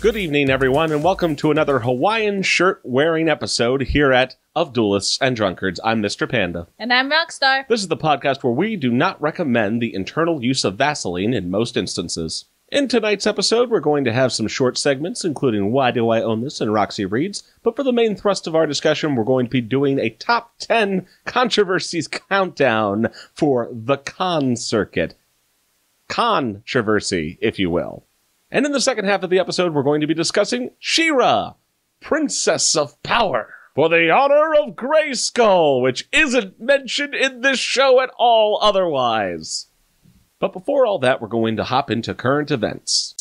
Good evening, everyone, and welcome to another Hawaiian shirt-wearing episode here at Of Duelists and Drunkards. I'm Mr. Panda. And I'm Rockstar. This is the podcast where we do not recommend the internal use of Vaseline in most instances. In tonight's episode, we're going to have some short segments, including Why Do I Own This and Roxy Reads, but for the main thrust of our discussion, we're going to be doing a top 10 controversies countdown for the con circuit. Controversy, if you will. And in the second half of the episode, we're going to be discussing Shera, Princess of Power, for the honor of Grayskull, which isn't mentioned in this show at all otherwise. But before all that, we're going to hop into current events.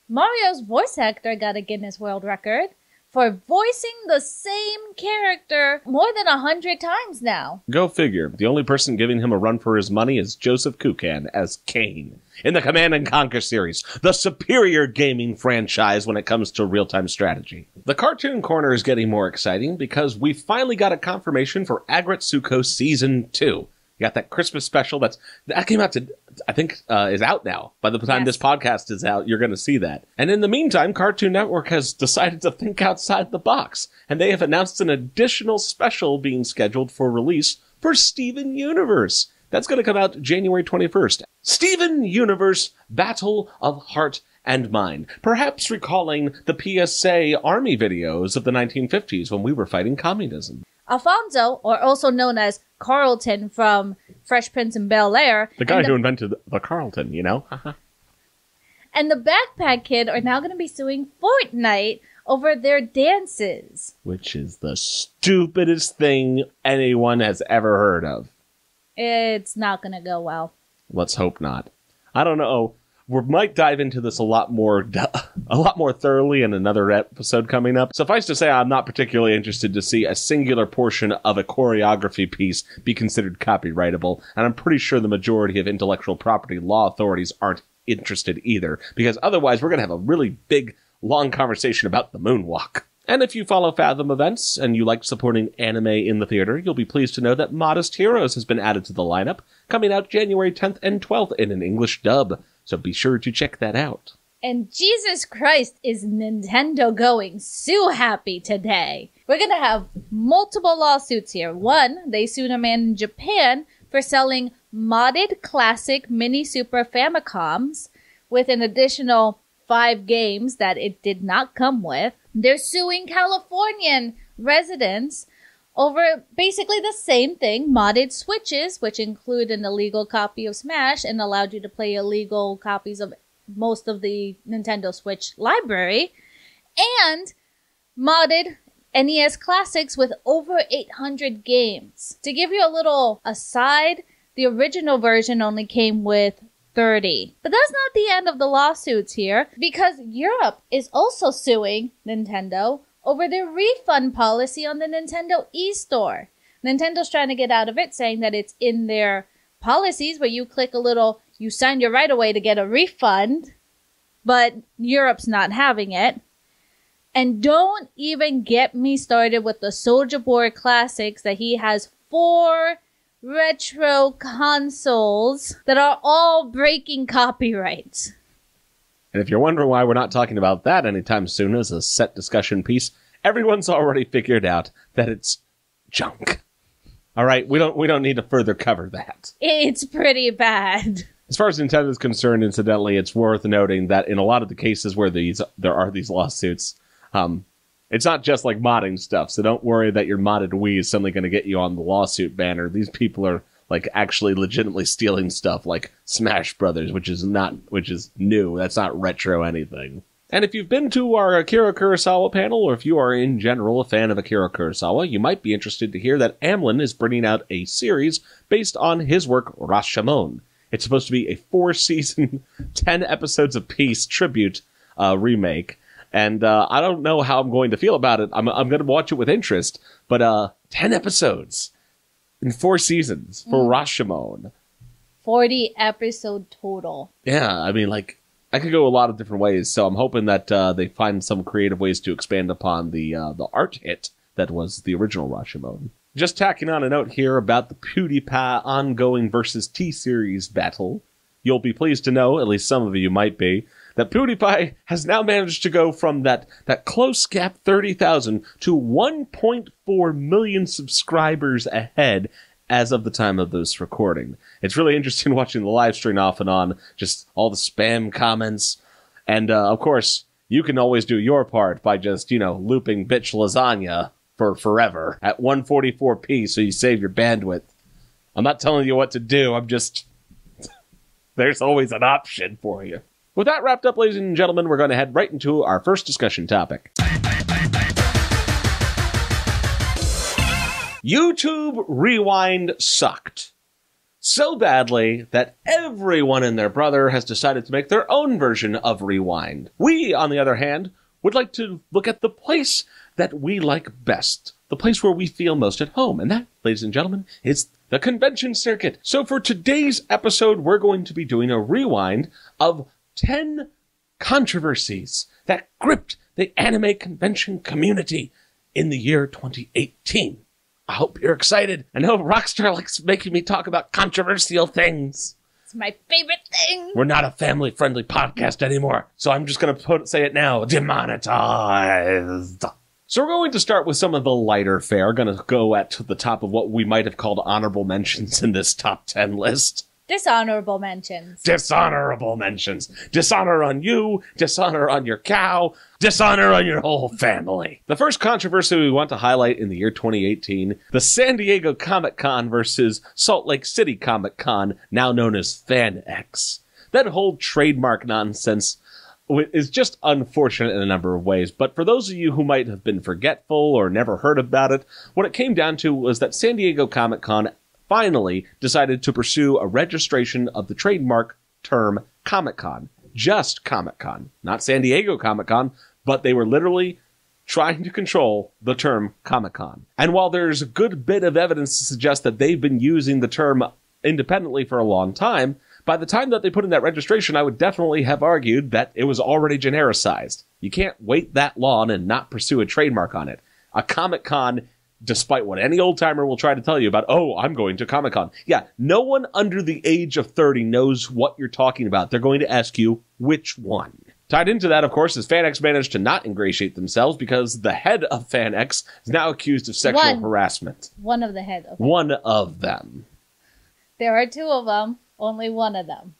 Mario's voice actor got a Guinness World Record for voicing the same character more than 100 times now. Go figure. The only person giving him a run for his money is Joseph Kukan as Kane in the Command & Conquer series, the superior gaming franchise when it comes to real-time strategy. The Cartoon Corner is getting more exciting because we finally got a confirmation for Agretsuko Season 2. You got that Christmas special that came out is out now. By the time this podcast is out, you're going to see that. And in the meantime, Cartoon Network has decided to think outside the box, and they have announced an additional special being scheduled for release for Steven Universe. That's going to come out January 21st. Steven Universe Battle of Heart and Mind. Perhaps recalling the PSA Army videos of the 1950s when we were fighting communism. Alfonso, or also known as Carlton from Fresh Prince of Bel-Air. The guy who invented the Carlton, you know? And the Backpack Kid are now going to be suing Fortnite over their dances. Which is the stupidest thing anyone has ever heard of. It's not going to go well. Let's hope not. I don't know. We might dive into this a lot more thoroughly in another episode coming up. Suffice to say, I'm not particularly interested to see a singular portion of a choreography piece be considered copyrightable, and I'm pretty sure the majority of intellectual property law authorities aren't interested either, because otherwise we're going to have a really big, long conversation about the moonwalk. And if you follow Fathom events and you like supporting anime in the theater, you'll be pleased to know that Modest Heroes has been added to the lineup, coming out January 10th and 12th in an English dub. So be sure to check that out. And Jesus Christ, is Nintendo going so happy today. We're going to have multiple lawsuits here. One, they sued a man in Japan for selling modded classic mini Super Famicoms with an additional 5 games that it did not come with. They're suing Californian residents over basically the same thing, modded Switches, which include an illegal copy of Smash and allowed you to play illegal copies of most of the Nintendo Switch library, and modded NES Classics with over 800 games. To give you a little aside, the original version only came with 30. But that's not the end of the lawsuits here, because Europe is also suing Nintendo over their refund policy on the Nintendo eStore. Nintendo's trying to get out of it, saying that it's in their policies where you click a little, you sign your right away to get a refund, but Europe's not having it. And don't even get me started with the Soulja Boy Classics that he has 4 retro consoles that are all breaking copyrights. And if you're wondering why we're not talking about that anytime soon as a set discussion piece, everyone's already figured out that it's junk. All right, we don't need to further cover that. It's pretty bad. As far as Nintendo is concerned, incidentally, it's worth noting that in a lot of the cases where there are these lawsuits, it's not just like modding stuff. So don't worry that your modded Wii is suddenly going to get you on the lawsuit banner. These people are like actually legitimately stealing stuff like Smash Brothers, which is new. That's not retro anything. And if you've been to our Akira Kurosawa panel, or if you are in general a fan of Akira Kurosawa, you might be interested to hear that Amblin is bringing out a series based on his work Rashomon. It's supposed to be a 4-season, 10 episodes apiece tribute remake. And I don't know how I'm going to feel about it. I'm going to watch it with interest, but 10 episodes in 4 seasons for Rashomon. 40 episode total. Yeah, I mean, like, I could go a lot of different ways, so I'm hoping that they find some creative ways to expand upon the art hit that was the original Rashomon. Just tacking on a note here about the PewDiePie ongoing versus T-Series battle. you'll be pleased to know, at least some of you might be, that PewDiePie has now managed to go from that close gap 30,000 to 1.4 million subscribers ahead as of the time of this recording. It's really interesting watching the live stream off and on, just all the spam comments. And, of course, you can always do your part by just, looping bitch lasagna for forever at 144p so you save your bandwidth. I'm not telling you what to do, I'm just... There's always an option for you. With that wrapped up, ladies and gentlemen, we're going to head right into our first discussion topic. YouTube Rewind sucked. So badly that everyone and their brother has decided to make their own version of Rewind. We, on the other hand, would like to look at the place that we like best. The place where we feel most at home. And that, ladies and gentlemen, is the convention circuit. So for today's episode, we're going to be doing a rewind of 10 controversies that gripped the anime convention community in the year 2018. I hope you're excited. I know Rockstar likes making me talk about controversial things. It's my favorite thing. We're not a family-friendly podcast anymore, so I'm just going to say it now. Demonetized. So we're going to start with some of the lighter fare. Going to go at the top of what we might have called honorable mentions in this top 10 list. Dishonorable mentions. Dishonorable mentions. Dishonor on you, dishonor on your cow, dishonor on your whole family. The first controversy we want to highlight in the year 2018, the San Diego Comic-Con versus Salt Lake City Comic-Con, now known as FanX. That whole trademark nonsense is just unfortunate in a number of ways, but for those of you who might have been forgetful or never heard about it, what it came down to was that San Diego Comic-Con finally decided to pursue a registration of the trademark term Comic-Con. Just Comic-Con. Not San Diego Comic-Con, but they were literally trying to control the term Comic-Con. And while there's a good bit of evidence to suggest that they've been using the term independently for a long time, by the time that they put in that registration, I would definitely have argued that it was already genericized. You can't wait that long and not pursue a trademark on it. A Comic-Con, despite what any old-timer will try to tell you about, oh, I'm going to Comic-Con. Yeah, no one under the age of 30 knows what you're talking about. They're going to ask you, which one? Tied into that, of course, is FanX managed to not ingratiate themselves because the head of FanX is now accused of sexual harassment. One of the head of One of them. There are two of them, only one of them.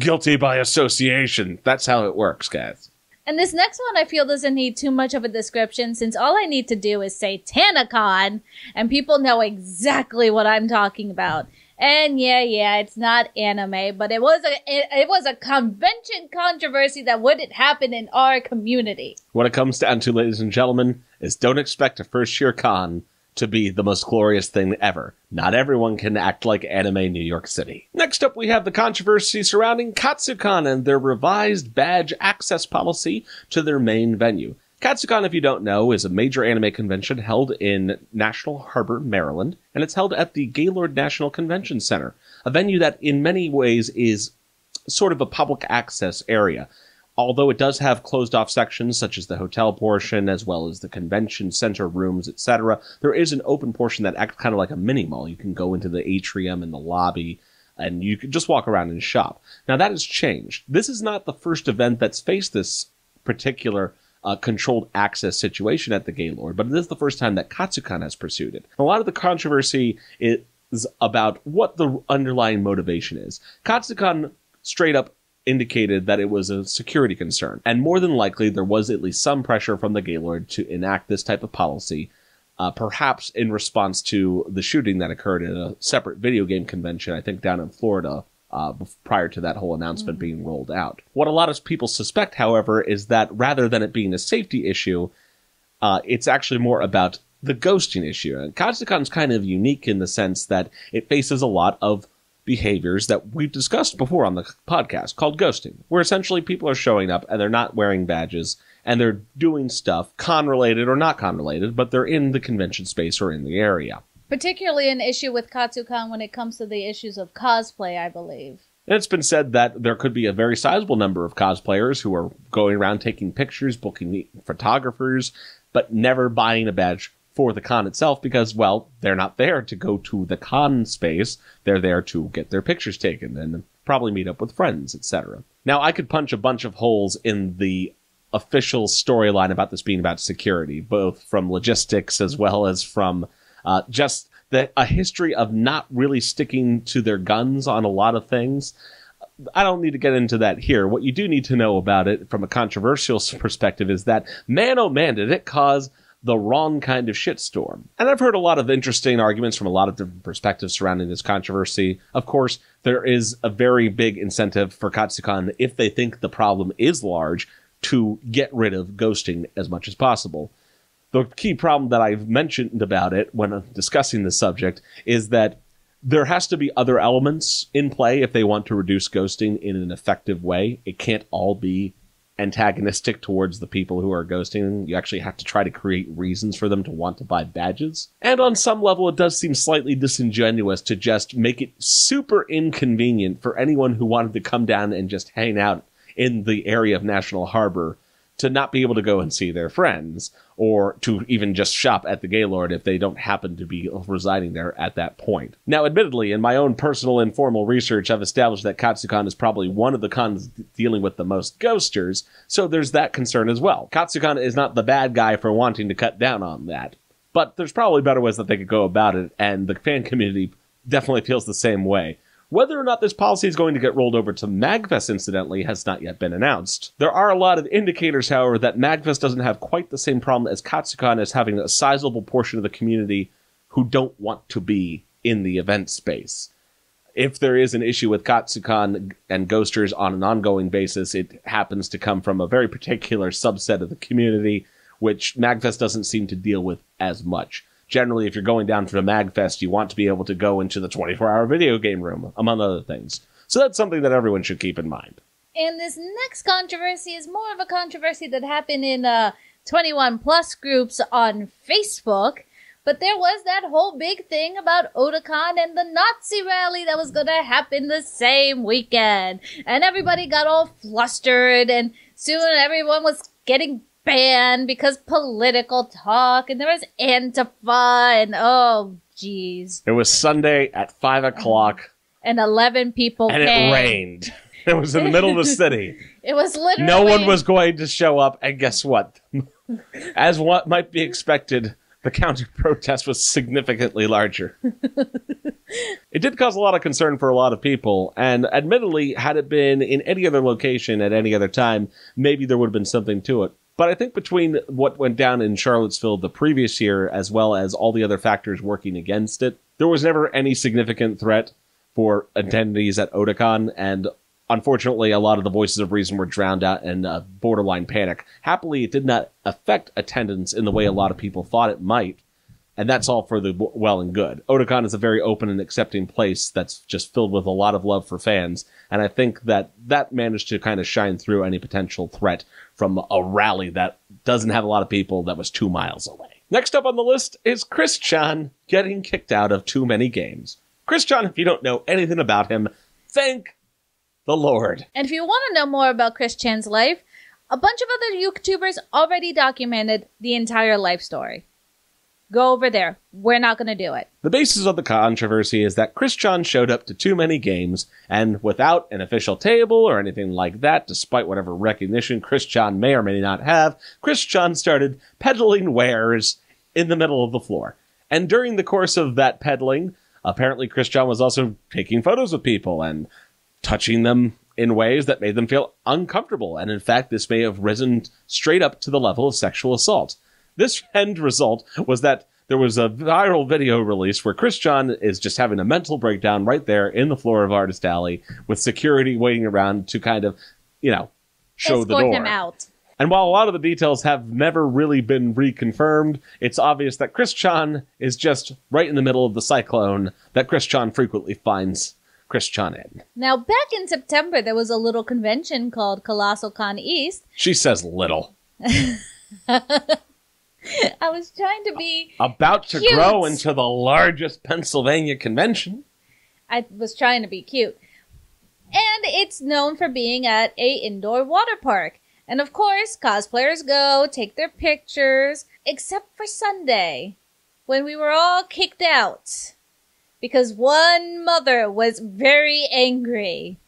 Guilty by association. That's how it works, guys. And this next one I feel doesn't need too much of a description since all I need to do is say TanaCon and people know exactly what I'm talking about. And yeah, it's not anime, but it was a convention controversy that wouldn't happen in our community. What it comes down to, ladies and gentlemen, is don't expect a first year con to be the most glorious thing ever. Not everyone can act like anime New York City. Next up, we have the controversy surrounding Katsucon and their revised badge access policy to their main venue. Katsucon, if you don't know, is a major anime convention held in National Harbor, Maryland, and it's held at the Gaylord National Convention Center, a venue that in many ways is sort of a public access area. Although it does have closed-off sections, such as the hotel portion, as well as the convention center rooms, etc., there is an open portion that acts kind of like a mini-mall. You can go into the atrium and the lobby, and you can just walk around and shop. Now, that has changed. This is not the first event that's faced this particular controlled access situation at the Gaylord, but it is the first time that Katsucon has pursued it. A lot of the controversy is about what the underlying motivation is. Katsucon straight up indicated that it was a security concern. And more than likely, there was at least some pressure from the Gaylord to enact this type of policy, perhaps in response to the shooting that occurred at a separate video game convention, I think down in Florida, prior to that whole announcement being rolled out. What a lot of people suspect, however, is that rather than it being a safety issue, it's actually more about the ghosting issue. And Katsucon's kind of unique in the sense that it faces a lot of behaviors that we've discussed before on the podcast called ghosting, where essentially people are showing up and they're not wearing badges and they're doing stuff con-related or not con-related, but they're in the convention space or in the area. Particularly an issue with Katsucon when it comes to the issues of cosplay, I believe. And it's been said that there could be a very sizable number of cosplayers who are going around taking pictures, booking photographers, but never buying a badge for the con itself because, well, they're not there to go to the con space. They're there to get their pictures taken. And probably meet up with friends, etc. Now, I could punch a bunch of holes in the official storyline about this being about security, both from logistics as well as from just a history of not really sticking to their guns on a lot of things. I don't need to get into that here. What you do need to know about it from a controversial perspective is that, man oh man, did it cause the wrong kind of shitstorm. And I've heard a lot of interesting arguments from a lot of different perspectives surrounding this controversy. Of course, there is a very big incentive for Katsucon, if they think the problem is large, to get rid of ghosting as much as possible. The key problem that I've mentioned about it when discussing this subject is that there has to be other elements in play if they want to reduce ghosting in an effective way. It can't all be antagonistic towards the people who are ghosting. You actually have to try to create reasons for them to want to buy badges. And on some level, it does seem slightly disingenuous to just make it super inconvenient for anyone who wanted to come down and just hang out in the area of National Harbor to not be able to go and see their friends, or to even just shop at the Gaylord if they don't happen to be residing there at that point. Now, admittedly, in my own personal informal research, I've established that Katsucon is probably one of the cons dealing with the most ghosters, so there's that concern as well. Katsucon is not the bad guy for wanting to cut down on that, but there's probably better ways that they could go about it, and the fan community definitely feels the same way. Whether or not this policy is going to get rolled over to MagFest, incidentally, has not yet been announced. There are a lot of indicators, however, that MagFest doesn't have quite the same problem as Katsucon, as having a sizable portion of the community who don't want to be in the event space. If there is an issue with Katsucon and ghosters on an ongoing basis, it happens to come from a very particular subset of the community, which MagFest doesn't seem to deal with as much. Generally, if you're going down for the MagFest, you want to be able to go into the 24-hour video game room, among other things. So that's something that everyone should keep in mind. And this next controversy is more of a controversy that happened in 21 plus groups on Facebook. But there was that whole big thing about Otakon and the Nazi rally that was going to happen the same weekend. And everybody got all flustered, and soon everyone was getting banned because political talk, and there was Antifa, and oh, jeez. It was Sunday at 5 o'clock. And 11 people and came. It rained. It was in the middle of the city. It was literally... No one was going to show up, and guess what? As what might be expected, the counter protest was significantly larger. It did cause a lot of concern for a lot of people, and admittedly, had it been in any other location at any other time, maybe there would have been something to it. But I think between what went down in Charlottesville the previous year, as well as all the other factors working against it, there was never any significant threat for attendees at Otakon, and unfortunately, a lot of the voices of reason were drowned out in borderline panic. Happily, it did not affect attendance in the way a lot of people thought it might, and that's all for the well and good. Otakon is a very open and accepting place that's just filled with a lot of love for fans, and I think that managed to kind of shine through any potential threat from a rally that doesn't have a lot of people that was 2 miles away. Next up on the list is Chris Chan getting kicked out of too many games. Chris Chan, if you don't know anything about him, thank the Lord. And if you want to know more about Chris Chan's life, a bunch of other YouTubers already documented the entire life story. Go over there. We're not going to do it. The basis of the controversy is that Chris Chan showed up to too many games, and without an official table or anything like that, despite whatever recognition Chris Chan may or may not have, Chris Chan started peddling wares in the middle of the floor. And during the course of that peddling, apparently Chris Chan was also taking photos of people and touching them in ways that made them feel uncomfortable. And in fact, this may have risen straight up to the level of sexual assault. This end result was that there was a viral video release where Chris Chan is just having a mental breakdown right there in the floor of Artist Alley with security waiting around to kind of, show the door. Escort him out. And while a lot of the details have never really been reconfirmed, it's obvious that Chris Chan is just right in the middle of the cyclone that Chris Chan frequently finds Chris Chan in. Now, back in September, there was a little convention called Colossal Con East. She says little. I was trying to be about to cute. Grow into the largest Pennsylvania convention. I was trying to be cute. And it's known for being at a indoor water park. And of course, cosplayers go, take their pictures, except for Sunday, when we were all kicked out. Because one mother was very angry.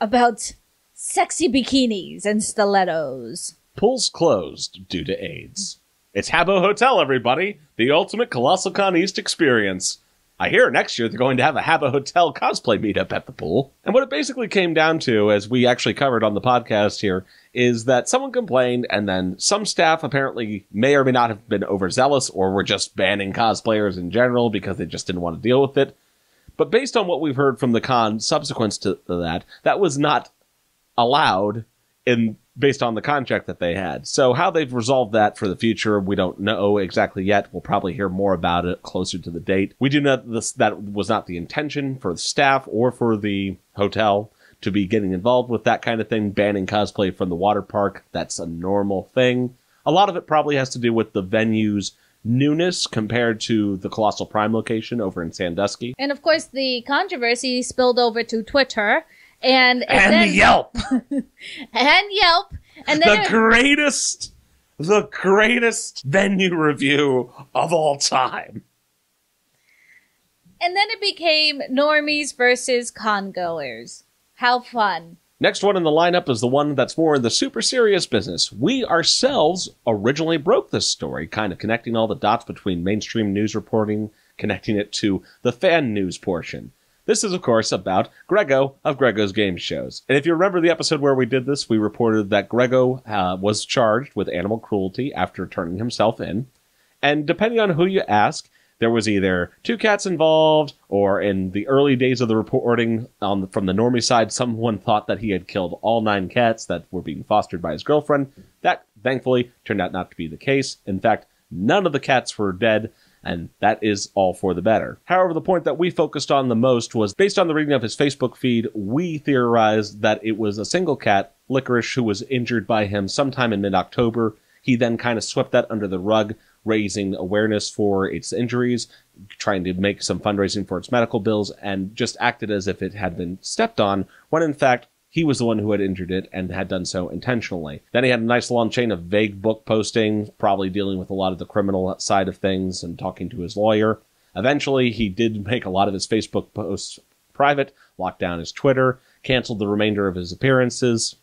about sexy bikinis and stilettos. Pools closed due to AIDS. It's Habbo Hotel, everybody. The ultimate Colossal Con East experience. I hear next year they're going to have a Habbo Hotel cosplay meetup at the pool. And what it basically came down to, as we actually covered on the podcast here, is that someone complained, and then some staff apparently may or may not have been overzealous, or were just banning cosplayers in general because they just didn't want to deal with it. But based on what we've heard from the con subsequent to that, that was not allowed based on the contract that they had. So how they've resolved that for the future, we don't know exactly yet. We'll probably hear more about it closer to the date. We do know that was not the intention for the staff or for the hotel to be getting involved with that kind of thing, banning cosplay from the water park. That's a normal thing. A lot of it probably has to do with the venue's newness compared to the Colossal Prime location over in Sandusky. And of course, the controversy spilled over to Twitter. And then, Yelp. And Yelp. And then the greatest venue review of all time. And then it became normies versus con-goers. How fun. Next one in the lineup is the one that's more in the super serious business. We ourselves originally broke this story, kind of connecting all the dots between mainstream news reporting, connecting it to the fan news portion. This is, of course, about Grego of Grego's Game Shows. And if you remember the episode where we did this, we reported that Grego was charged with animal cruelty after turning himself in. And depending on who you ask, there was either 2 cats involved, or in the early days of the reporting from the normie side, someone thought that he had killed all 9 cats that were being fostered by his girlfriend. That, thankfully, turned out not to be the case. In fact, none of the cats were dead, and that is all for the better. However, the point that we focused on the most was, based on the reading of his Facebook feed, we theorized that it was a single cat, Licorice, who was injured by him sometime in mid-October. He then kind of swept that under the rug, raising awareness for its injuries, trying to make some fundraising for its medical bills, and just acted as if it had been stepped on, when in fact, he was the one who had injured it and had done so intentionally. Then he had a nice long chain of vague book postings, probably dealing with a lot of the criminal side of things and talking to his lawyer. Eventually, he did make a lot of his Facebook posts private, locked down his Twitter, canceled the remainder of his appearances.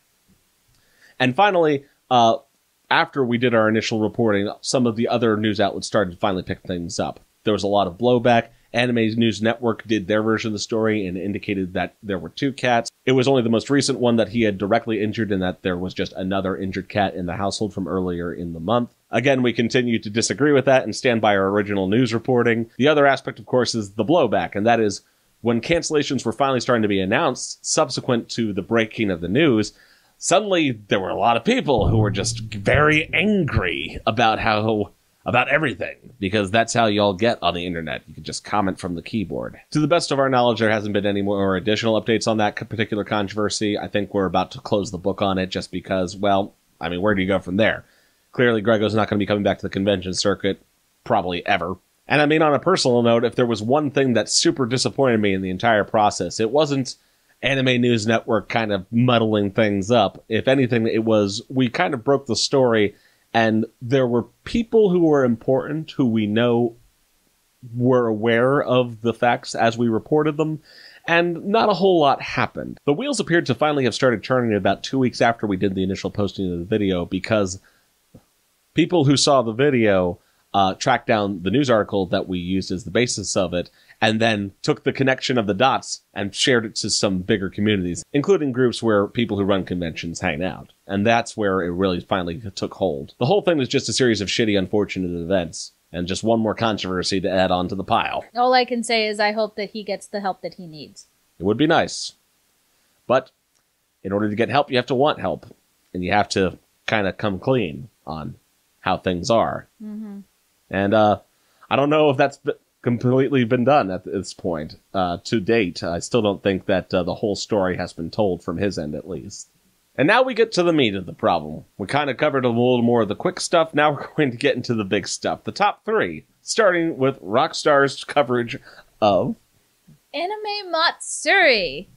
And finally, after we did our initial reporting, some of the other news outlets started to finally pick things up. There was a lot of blowback. Anime News Network did their version of the story and indicated that there were 2 cats. It was only the most recent one that he had directly injured, and that there was just another injured cat in the household from earlier in the month. Again, we continue to disagree with that and stand by our original news reporting. The other aspect, of course, is the blowback, and that is when cancellations were finally starting to be announced subsequent to the breaking of the news, suddenly there were a lot of people who were just very angry about everything, because that's how y'all get on the internet. You can just comment from the keyboard. To the best of our knowledge, there hasn't been any more additional updates on that particular controversy. I think we're about to close the book on it just because, well, I mean, where do you go from there? Clearly, Grego's not going to be coming back to the convention circuit, probably ever. And I mean, on a personal note, if there was one thing that super disappointed me in the entire process, it wasn't Anime News Network kind of muddling things up. If anything, it was, we kind of broke the story, and there were people who were important, who we know were aware of the facts as we reported them, and not a whole lot happened. The wheels appeared to finally have started turning about 2 weeks after we did the initial posting of the video, because people who saw the video tracked down the news article that we used as the basis of it, and then took the connection of the dots and shared it to some bigger communities, including groups where people who run conventions hang out. And that's where it really finally took hold. The whole thing was just a series of shitty, unfortunate events, and just one more controversy to add on to the pile. All I can say is I hope that he gets the help that he needs. It would be nice. But in order to get help, you have to want help. And you have to kind of come clean on how things are. Mm-hmm. And I don't know if that's completely been done at this point. To date, I still don't think that the whole story has been told from his end, at least. And now we get to the meat of the problem. We kind of covered a little more of the quick stuff. Now we're going to get into the big stuff. The top 3, starting with Rockstar's coverage of Anime Matsuri.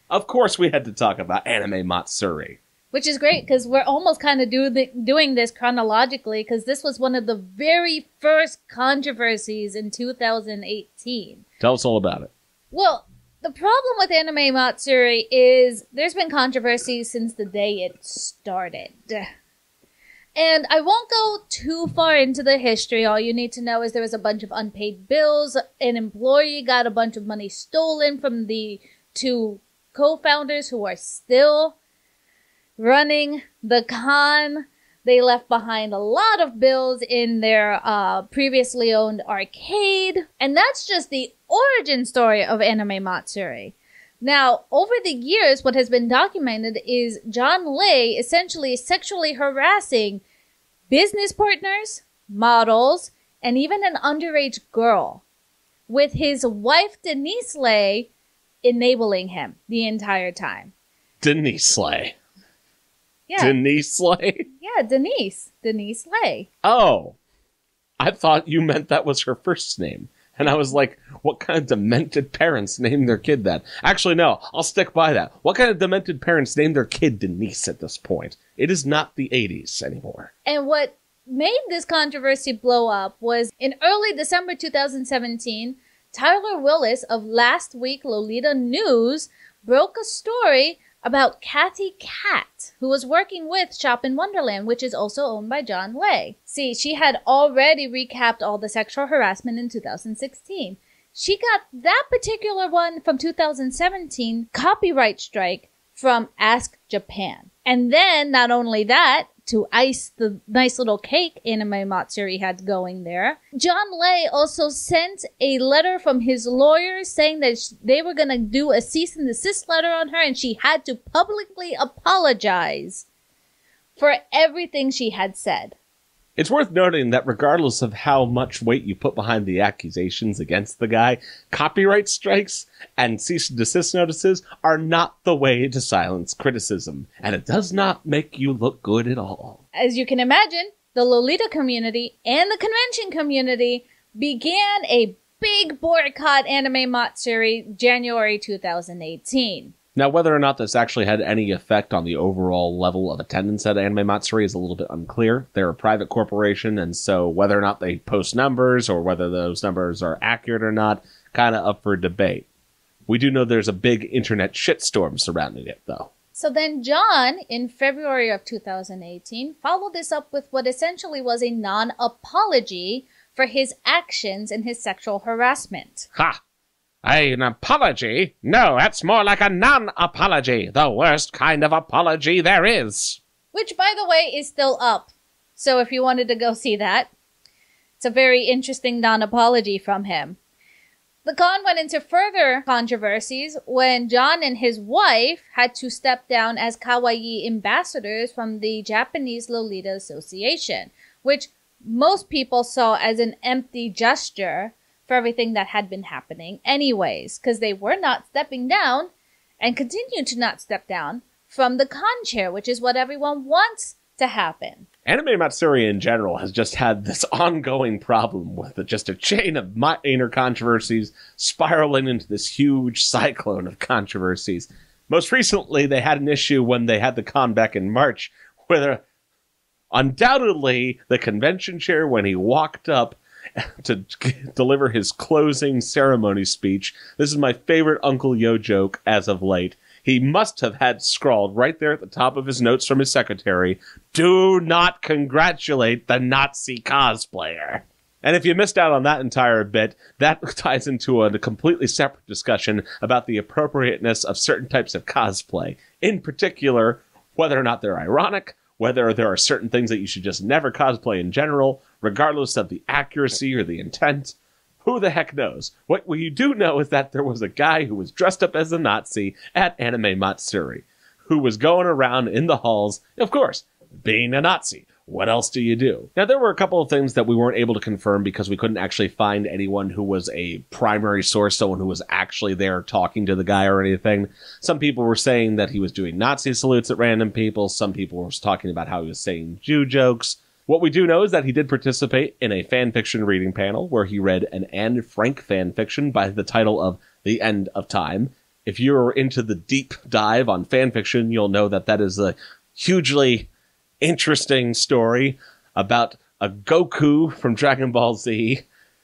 Of course we had to talk about Anime Matsuri. Which is great, because we're almost kind of doing this chronologically, because this was one of the very first controversies in 2018. Tell us all about it. Well, The problem with Anime Matsuri is there's been controversy since the day it started. And I won't go too far into the history. All you need to know is there was a bunch of unpaid bills. An employee got a bunch of money stolen from the two co-founders who are still running the con. They left behind a lot of bills in their previously owned arcade. And that's just the origin story of Anime Matsuri. Now, over the years, what has been documented is John Lay essentially sexually harassing business partners, models, and even an underage girl, with his wife Denise Lay enabling him the entire time. Denise Lay. Yeah. Denise Lay? Yeah, Denise. Denise Lay. Oh. I thought you meant that was her first name. And I was like, what kind of demented parents name their kid that? Actually, no, I'll stick by that. What kind of demented parents name their kid Denise at this point? It is not the 80s anymore. And what made this controversy blow up was in early December 2017, Tyler Willis of Last Week Lolita News broke a story about Cathy Cat, who was working with Shop in Wonderland, which is also owned by John Lay. See, she had already recapped all the sexual harassment in 2016. She got that particular one from 2017 copyright strike from Ask Japan. And then, not only that, to ice the nice little cake Anime Matsuri had going there, John Lay also sent a letter from his lawyers saying that they were going to do a cease and desist letter on her, and she had to publicly apologize for everything she had said. It's worth noting that regardless of how much weight you put behind the accusations against the guy, copyright strikes and cease and desist notices are not the way to silence criticism, and it does not make you look good at all. As you can imagine, the Lolita community and the convention community began a big boycott Anime Matsuri January 2018. Now, whether or not this actually had any effect on the overall level of attendance at Anime Matsuri is a little bit unclear. They're a private corporation, and so whether or not they post numbers or whether those numbers are accurate or not, kind of up for debate. We do know there's a big internet shitstorm surrounding it, though. So then John, in February of 2018, followed this up with what essentially was a non-apology for his actions and his sexual harassment. Ha! An apology? No, that's more like a non-apology. The worst kind of apology there is. Which, by the way, is still up. So if you wanted to go see that, it's a very interesting non-apology from him. The con went into further controversies when John and his wife had to step down as kawaii ambassadors from the Japanese Lolita Association, which most people saw as an empty gesture for everything that had been happening anyways, because they were not stepping down and continue to not step down from the con chair, which is what everyone wants to happen. Anime Matsuri in general has just had this ongoing problem with just a chain of minor controversies spiraling into this huge cyclone of controversies. Most recently, they had an issue when they had the con back in March, where undoubtedly the convention chair, when he walked up to deliver his closing ceremony speech, this is my favorite Uncle Yo joke as of late, he must have had scrawled right there at the top of his notes from his secretary, "Do not congratulate the Nazi cosplayer." And if you missed out on that entire bit, that ties into a completely separate discussion about the appropriateness of certain types of cosplay. In particular, whether or not they're ironic, whether there are certain things that you should just never cosplay in general, regardless of the accuracy or the intent. Who the heck knows? What you do know is that there was a guy who was dressed up as a Nazi at Anime Matsuri, who was going around in the halls, of course, being a Nazi. What else do you do? Now, there were a couple of things that we weren't able to confirm because we couldn't actually find anyone who was a primary source, someone who was actually there talking to the guy or anything. Some people were saying that he was doing Nazi salutes at random people. Some people were talking about how he was saying Jew jokes. What we do know is that he did participate in a fanfiction reading panel where he read an Anne Frank fanfiction by the title of The End of Time. If you're into the deep dive on fanfiction, you'll know that that is a hugely interesting story about a Goku from Dragon Ball Z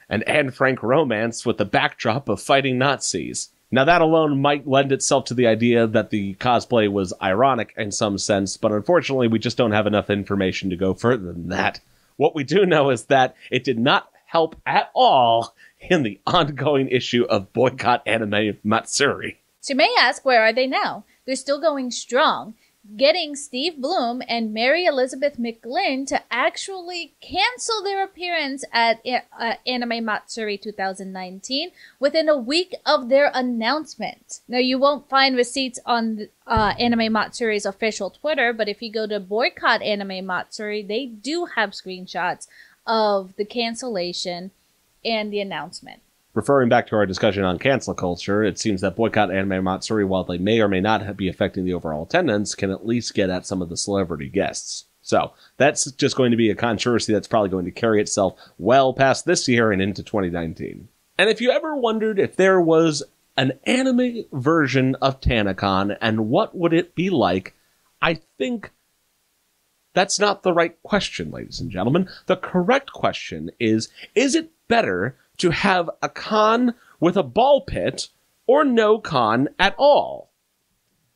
and Anne Frank romance with the backdrop of fighting Nazis. Now, that alone might lend itself to the idea that the cosplay was ironic in some sense, but unfortunately, we just don't have enough information to go further than that. What we do know is that it did not help at all in the ongoing issue of Boycott Anime Matsuri. So you may ask, where are they now? They're still going strong, getting Steve Bloom and Mary Elizabeth McGlynn to actually cancel their appearance at Anime Matsuri 2019 within a week of their announcement. Now, you won't find receipts on Anime Matsuri's official Twitter, but if you go to Boycott Anime Matsuri, they do have screenshots of the cancellation and the announcement. Referring back to our discussion on cancel culture, it seems that Boycott Anime Matsuri, while they may or may not be affecting the overall attendance, can at least get at some of the celebrity guests. So, that's just going to be a controversy that's probably going to carry itself well past this year and into 2019. And if you ever wondered if there was an anime version of TanaCon and what would it be like, I think that's not the right question, ladies and gentlemen. The correct question is it better to have a con with a ball pit or no con at all?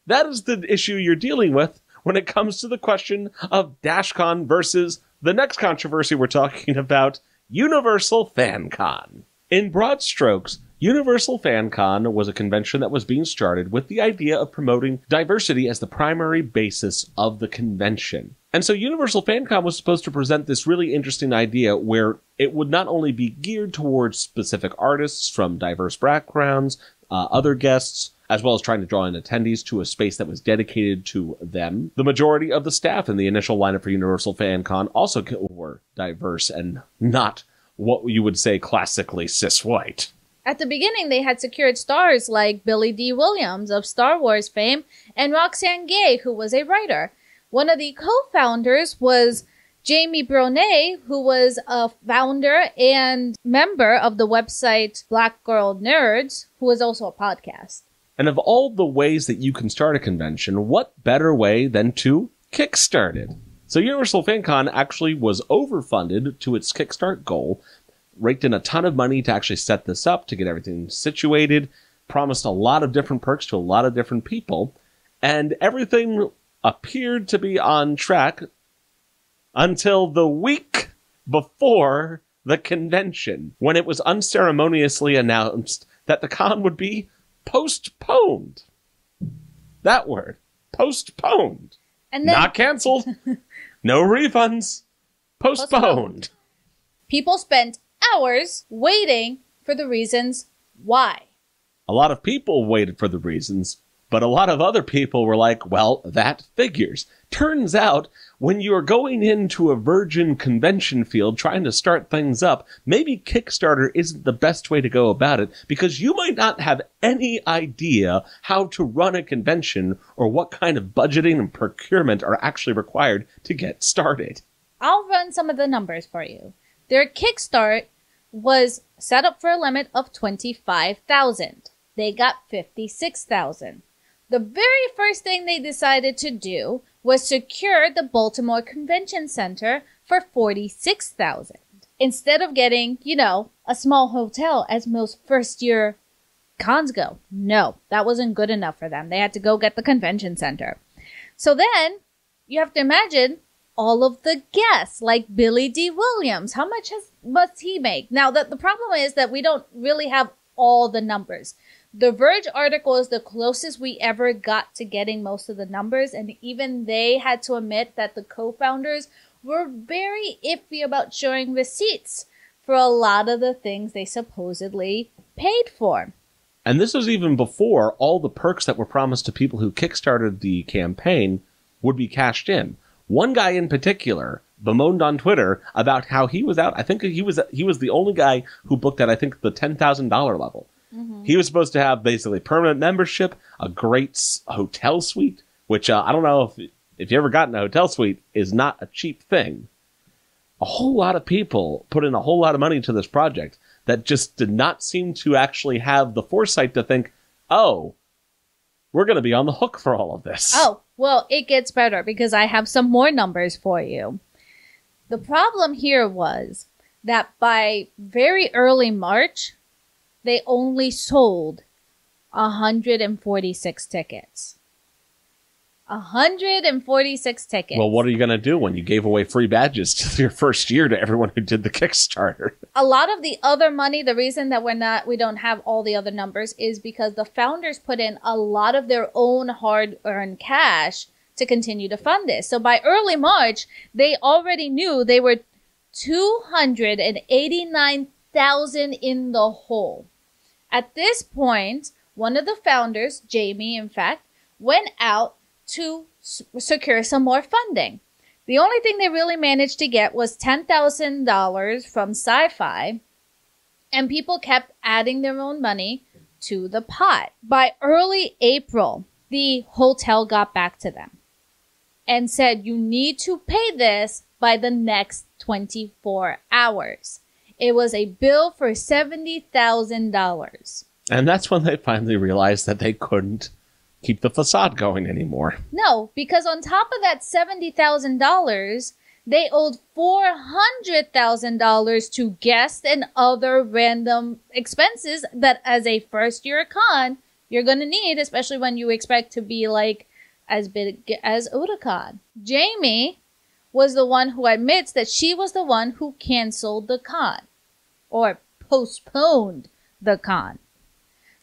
That is the issue you're dealing with when it comes to the question of DashCon versus the next controversy we're talking about, Universal FanCon. In broad strokes, Universal FanCon was a convention that was being started with the idea of promoting diversity as the primary basis of the convention. And so Universal FanCon was supposed to present this really interesting idea where it would not only be geared towards specific artists from diverse backgrounds, other guests, as well as trying to draw in attendees to a space that was dedicated to them. The majority of the staff in the initial lineup for Universal FanCon also were diverse and not what you would say classically cis-white. At the beginning, they had secured stars like Billy D. Williams of Star Wars fame and Roxanne Gay, who was a writer. One of the co-founders was Jamie Brunet, who was a founder and member of the website Black Girl Nerds, who was also a podcast. And of all the ways that you can start a convention, what better way than to kickstart it? So Universal FanCon actually was overfunded to its kickstart goal, raked in a ton of money to actually set this up, to get everything situated, promised a lot of different perks to a lot of different people, and everything appeared to be on track until the week before the convention, when it was unceremoniously announced that the con would be postponed. That word. Postponed. And then, not canceled. No refunds. Postponed. People spent hours waiting for the reasons why. A lot of people waited for the reasons, but a lot of other people were like, well, that figures. Turns out, when you're going into a virgin convention field trying to start things up, maybe Kickstarter isn't the best way to go about it, because you might not have any idea how to run a convention or what kind of budgeting and procurement are actually required to get started. I'll run some of the numbers for you. Their Kickstart was set up for a limit of $25,000. They got $56,000. The very first thing they decided to do was secure the Baltimore Convention Center for $46,000. Instead of getting, a small hotel as most first-year cons go. No, that wasn't good enough for them. They had to go get the convention center. So then, you have to imagine all of the guests, like Billy D. Williams. How much must he make? Now, the problem is that we don't really have all the numbers. The Verge article is the closest we ever got to getting most of the numbers, and even they had to admit that the co-founders were very iffy about showing receipts for a lot of the things they supposedly paid for. And this was even before all the perks that were promised to people who kickstarted the campaign would be cashed in. One guy in particular bemoaned on Twitter about how he was out. I think he was the only guy who booked at, I think, the $10,000 level. Mm-hmm. He was supposed to have basically permanent membership, a great hotel suite, which I don't know if you ever gotten a hotel suite, is not a cheap thing. A whole lot of people put in a whole lot of money to this project that just did not seem to actually have the foresight to think, oh, we're going to be on the hook for all of this. Oh, well, it gets better because I have some more numbers for you. The problem here was that by very early March, they only sold 146 tickets. 146 tickets. Well, what are you going to do when you gave away free badges to your first year to everyone who did the Kickstarter? A lot of the other money, the reason that we don't have all the other numbers is because the founders put in a lot of their own hard-earned cash to continue to fund this. So by early March, they already knew they were 289,000 in the hole. At this point, one of the founders, Jamie, in fact, went out to secure some more funding. The only thing they really managed to get was $10,000 from Sci-Fi, and people kept adding their own money to the pot. By early April, the hotel got back to them and said, you need to pay this by the next 24 hours. It was a bill for $70,000. And that's when they finally realized that they couldn't keep the facade going anymore. No, because on top of that $70,000, they owed $400,000 to guests and other random expenses that as a first-year con, you're going to need, especially when you expect to be like as big as Otakon. Jamie was the one who admits that she was the one who canceled the con or postponed the con.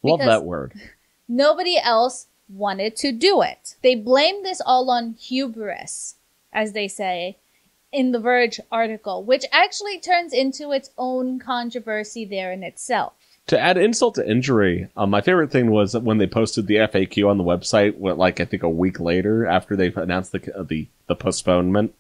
Love that word. Nobody else wanted to do it. They blamed this all on hubris, as they say in the Verge article, which actually turns into its own controversy there in itself. To add insult to injury, my favorite thing was when they posted the FAQ on the website, I think a week later after they announced the postponement.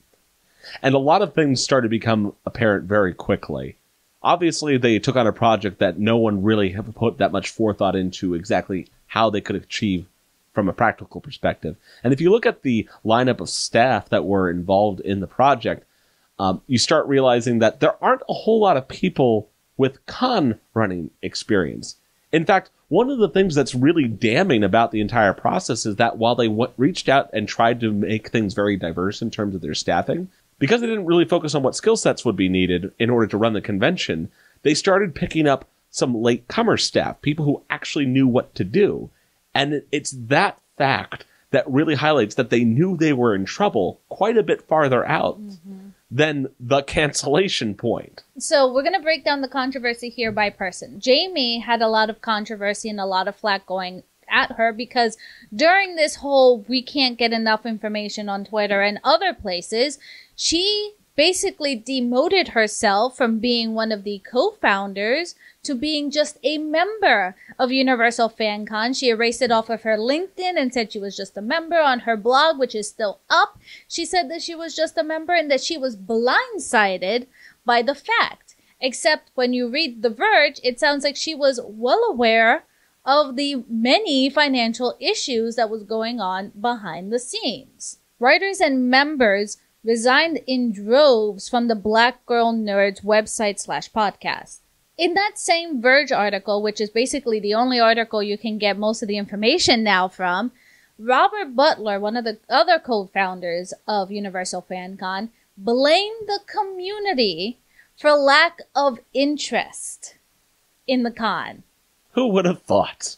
And a lot of things started to become apparent very quickly. Obviously, they took on a project that no one really had put that much forethought into exactly how they could achieve from a practical perspective. And if you look at the lineup of staff that were involved in the project, you start realizing that there aren't a whole lot of people with con running experience. In fact, one of the things that's really damning about the entire process is that while they reached out and tried to make things very diverse in terms of their staffing, because they didn't really focus on what skill sets would be needed in order to run the convention, they started picking up some latecomer staff, people who actually knew what to do. And it's that fact that really highlights that they knew they were in trouble quite a bit farther out than the cancellation point. So we're going to break down the controversy here by person. Jamie had a lot of controversy and a lot of flack going at her because during this whole we can't get enough information on Twitter and other places, she basically demoted herself from being one of the co-founders to being just a member of Universal FanCon. She erased it off of her LinkedIn and said she was just a member. On her blog, which is still up, she said that she was just a member and that she was blindsided by the fact. Except when you read The Verge, it sounds like she was well aware of the many financial issues that was going on behind the scenes. Writers and members resigned in droves from the Black Girl Nerds website/podcast. In that same Verge article, which is basically the only article you can get most of the information now from, Robert Butler, one of the other co-founders of Universal FanCon, blamed the community for lack of interest in the con. Who would have thought?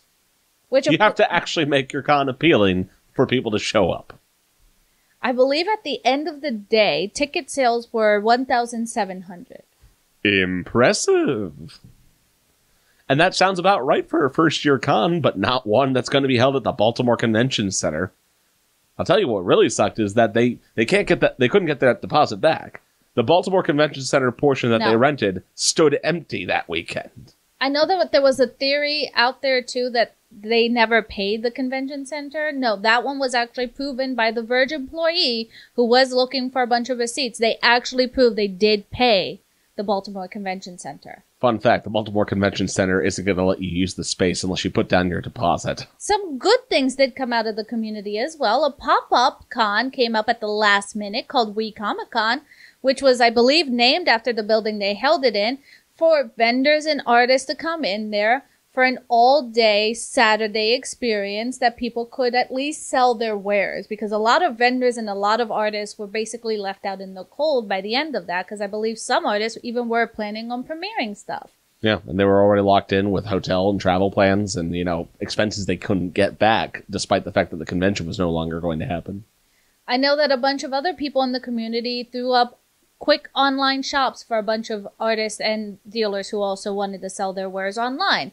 You have to actually make your con appealing for people to show up. I believe at the end of the day, ticket sales were 1,700. Impressive. And that sounds about right for a first-year con, but not one that's going to be held at the Baltimore Convention Center. I'll tell you what really sucked is that they couldn't get that deposit back. The Baltimore Convention Center portion that they rented stood empty that weekend. I know that there was a theory out there, too, that they never paid the convention center. No, that one was actually proven by the Verge employee who was looking for a bunch of receipts. They actually proved they did pay the Baltimore Convention Center. Fun fact, the Baltimore Convention Center isn't going to let you use the space unless you put down your deposit. Some good things did come out of the community as well. A pop-up con came up at the last minute called We Comic Con, which was, I believe, named after the building they held it in, for vendors and artists to come in there for an all-day Saturday experience that people could at least sell their wares, because a lot of vendors and a lot of artists were basically left out in the cold by the end of that, because I believe some artists even were planning on premiering stuff. Yeah, and they were already locked in with hotel and travel plans and, expenses they couldn't get back, despite the fact that the convention was no longer going to happen. I know that a bunch of other people in the community threw up quick online shops for a bunch of artists and dealers who also wanted to sell their wares online.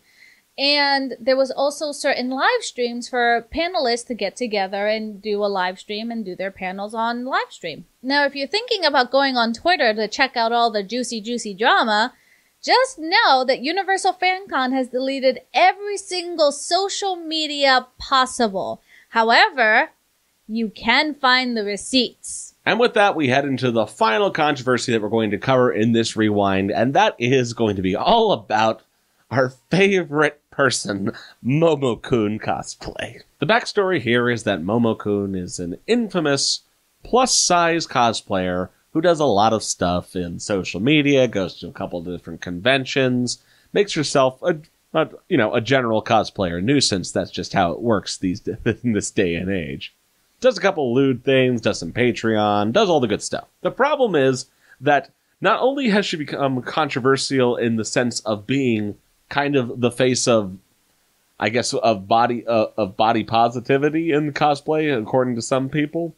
And there was also certain live streams for panelists to get together and do a live stream and do their panels on live stream. Now, if you're thinking about going on Twitter to check out all the juicy drama, just know that Universal FanCon has deleted every single social media possible. However, you can find the receipts. And with that, we head into the final controversy that we're going to cover in this rewind, and that is going to be all about our favorite person, Momo-kun cosplay. The backstory here is that Momo-kun is an infamous plus-size cosplayer who does a lot of stuff in social media, goes to a couple of different conventions, makes herself a general cosplayer nuisance. That's just how it works in this day and age. Does a couple lewd things, does some Patreon, does all the good stuff. The problem is that not only has she become controversial in the sense of being kind of the face of, I guess, of body positivity in cosplay, according to some people.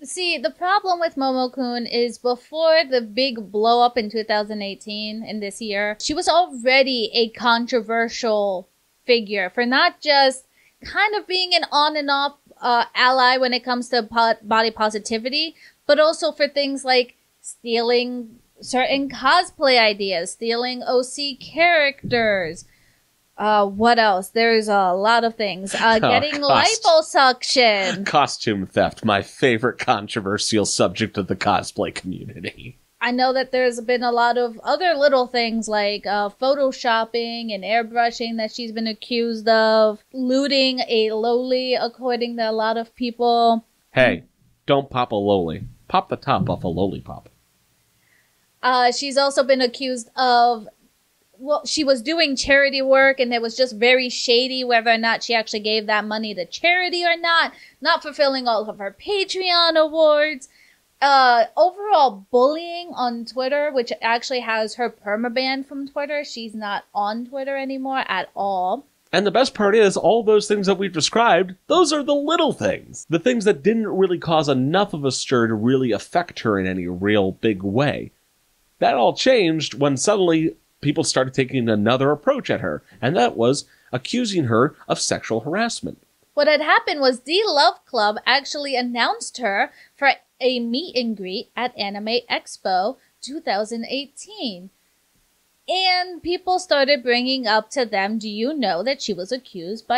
See, the problem with Momo-kun is before the big blow up in 2018, in this year, she was already a controversial figure for not just kind of being an on and off ally when it comes to body positivity, but also for things like stealing certain cosplay ideas, stealing OC characters. What else? There's a lot of things. Getting liposuction. Costume theft, my favorite controversial subject of the cosplay community. I know that there's been a lot of other little things like photoshopping and airbrushing that she's been accused of. Looting a loli, according to a lot of people. Hey, don't pop a loli. Pop the top off a lollipop. She's also been accused of, she was doing charity work and it was just very shady whether or not she actually gave that money to charity or not fulfilling all of her Patreon awards. Overall bullying on Twitter, which actually has her permaban from Twitter. She's not on Twitter anymore at all. And the best part is, all those things that we've described, those are the little things. The things that didn't really cause enough of a stir to really affect her in any real big way. That all changed when suddenly people started taking another approach at her, and that was accusing her of sexual harassment. What had happened was the Love Club actually announced her for a meet and greet at Anime Expo 2018. And people started bringing up to them, do you know that she was accused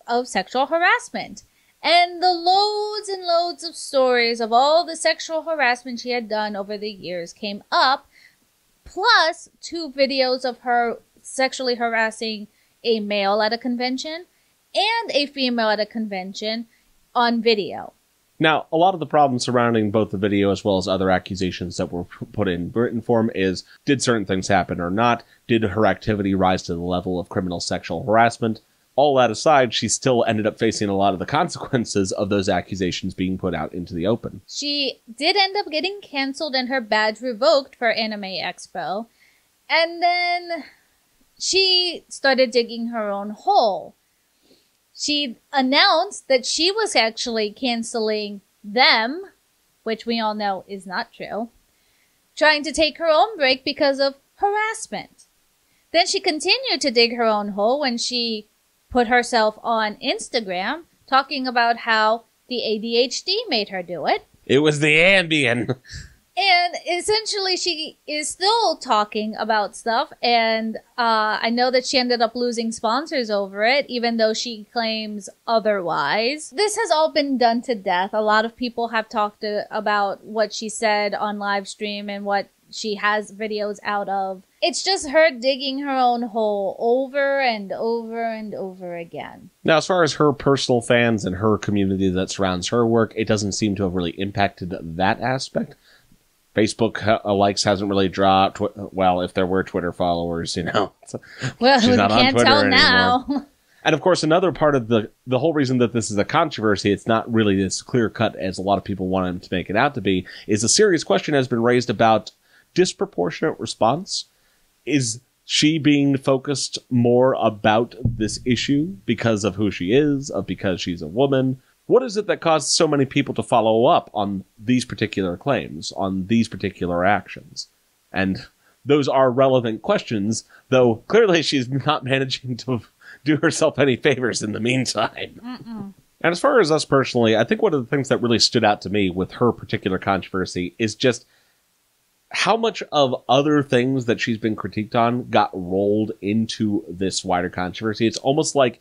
of sexual harassment? And the loads and loads of stories of all the sexual harassment she had done over the years came up, plus 2 videos of her sexually harassing a male at a convention and a female at a convention on video. Now, a lot of the problems surrounding both the video as well as other accusations that were put in written form is, did certain things happen or not? Did her activity rise to the level of criminal sexual harassment? All that aside, she still ended up facing a lot of the consequences of those accusations being put out into the open. She did end up getting canceled and her badge revoked for Anime Expo. And then she started digging her own hole. She announced that she was actually canceling them, which we all know is not true, trying to take her own break because of harassment. Then she continued to dig her own hole when she put herself on Instagram talking about how the ADHD made her do it. It was the Ambien. And essentially she is still talking about stuff, and I know that she ended up losing sponsors over it, even though she claims otherwise. This has all been done to death. A lot of people have talked about what she said on live stream and what she has videos out of. It's just her digging her own hole over and over and over again. Now, as far as her personal fans and her community that surrounds her work, it doesn't seem to have really impacted that aspect. Facebook likes hasn't really dropped. Well, if there were Twitter followers, Well, she's we not can't on Twitter tell anymore. now. And of course, another part of the whole reason that this is a controversy, it's not really as clear cut as a lot of people want him to make it out to be, is a serious question has been raised about disproportionate response. Is she being focused more about this issue because of who she is, because she's a woman? What is it that caused so many people to follow up on these particular claims, on these particular actions? And those are relevant questions, though clearly she's not managing to do herself any favors in the meantime. Mm-mm. And as far as us personally, I think one of the things that really stood out to me with her particular controversy is just how much of other things that she's been critiqued on got rolled into this wider controversy. It's almost like,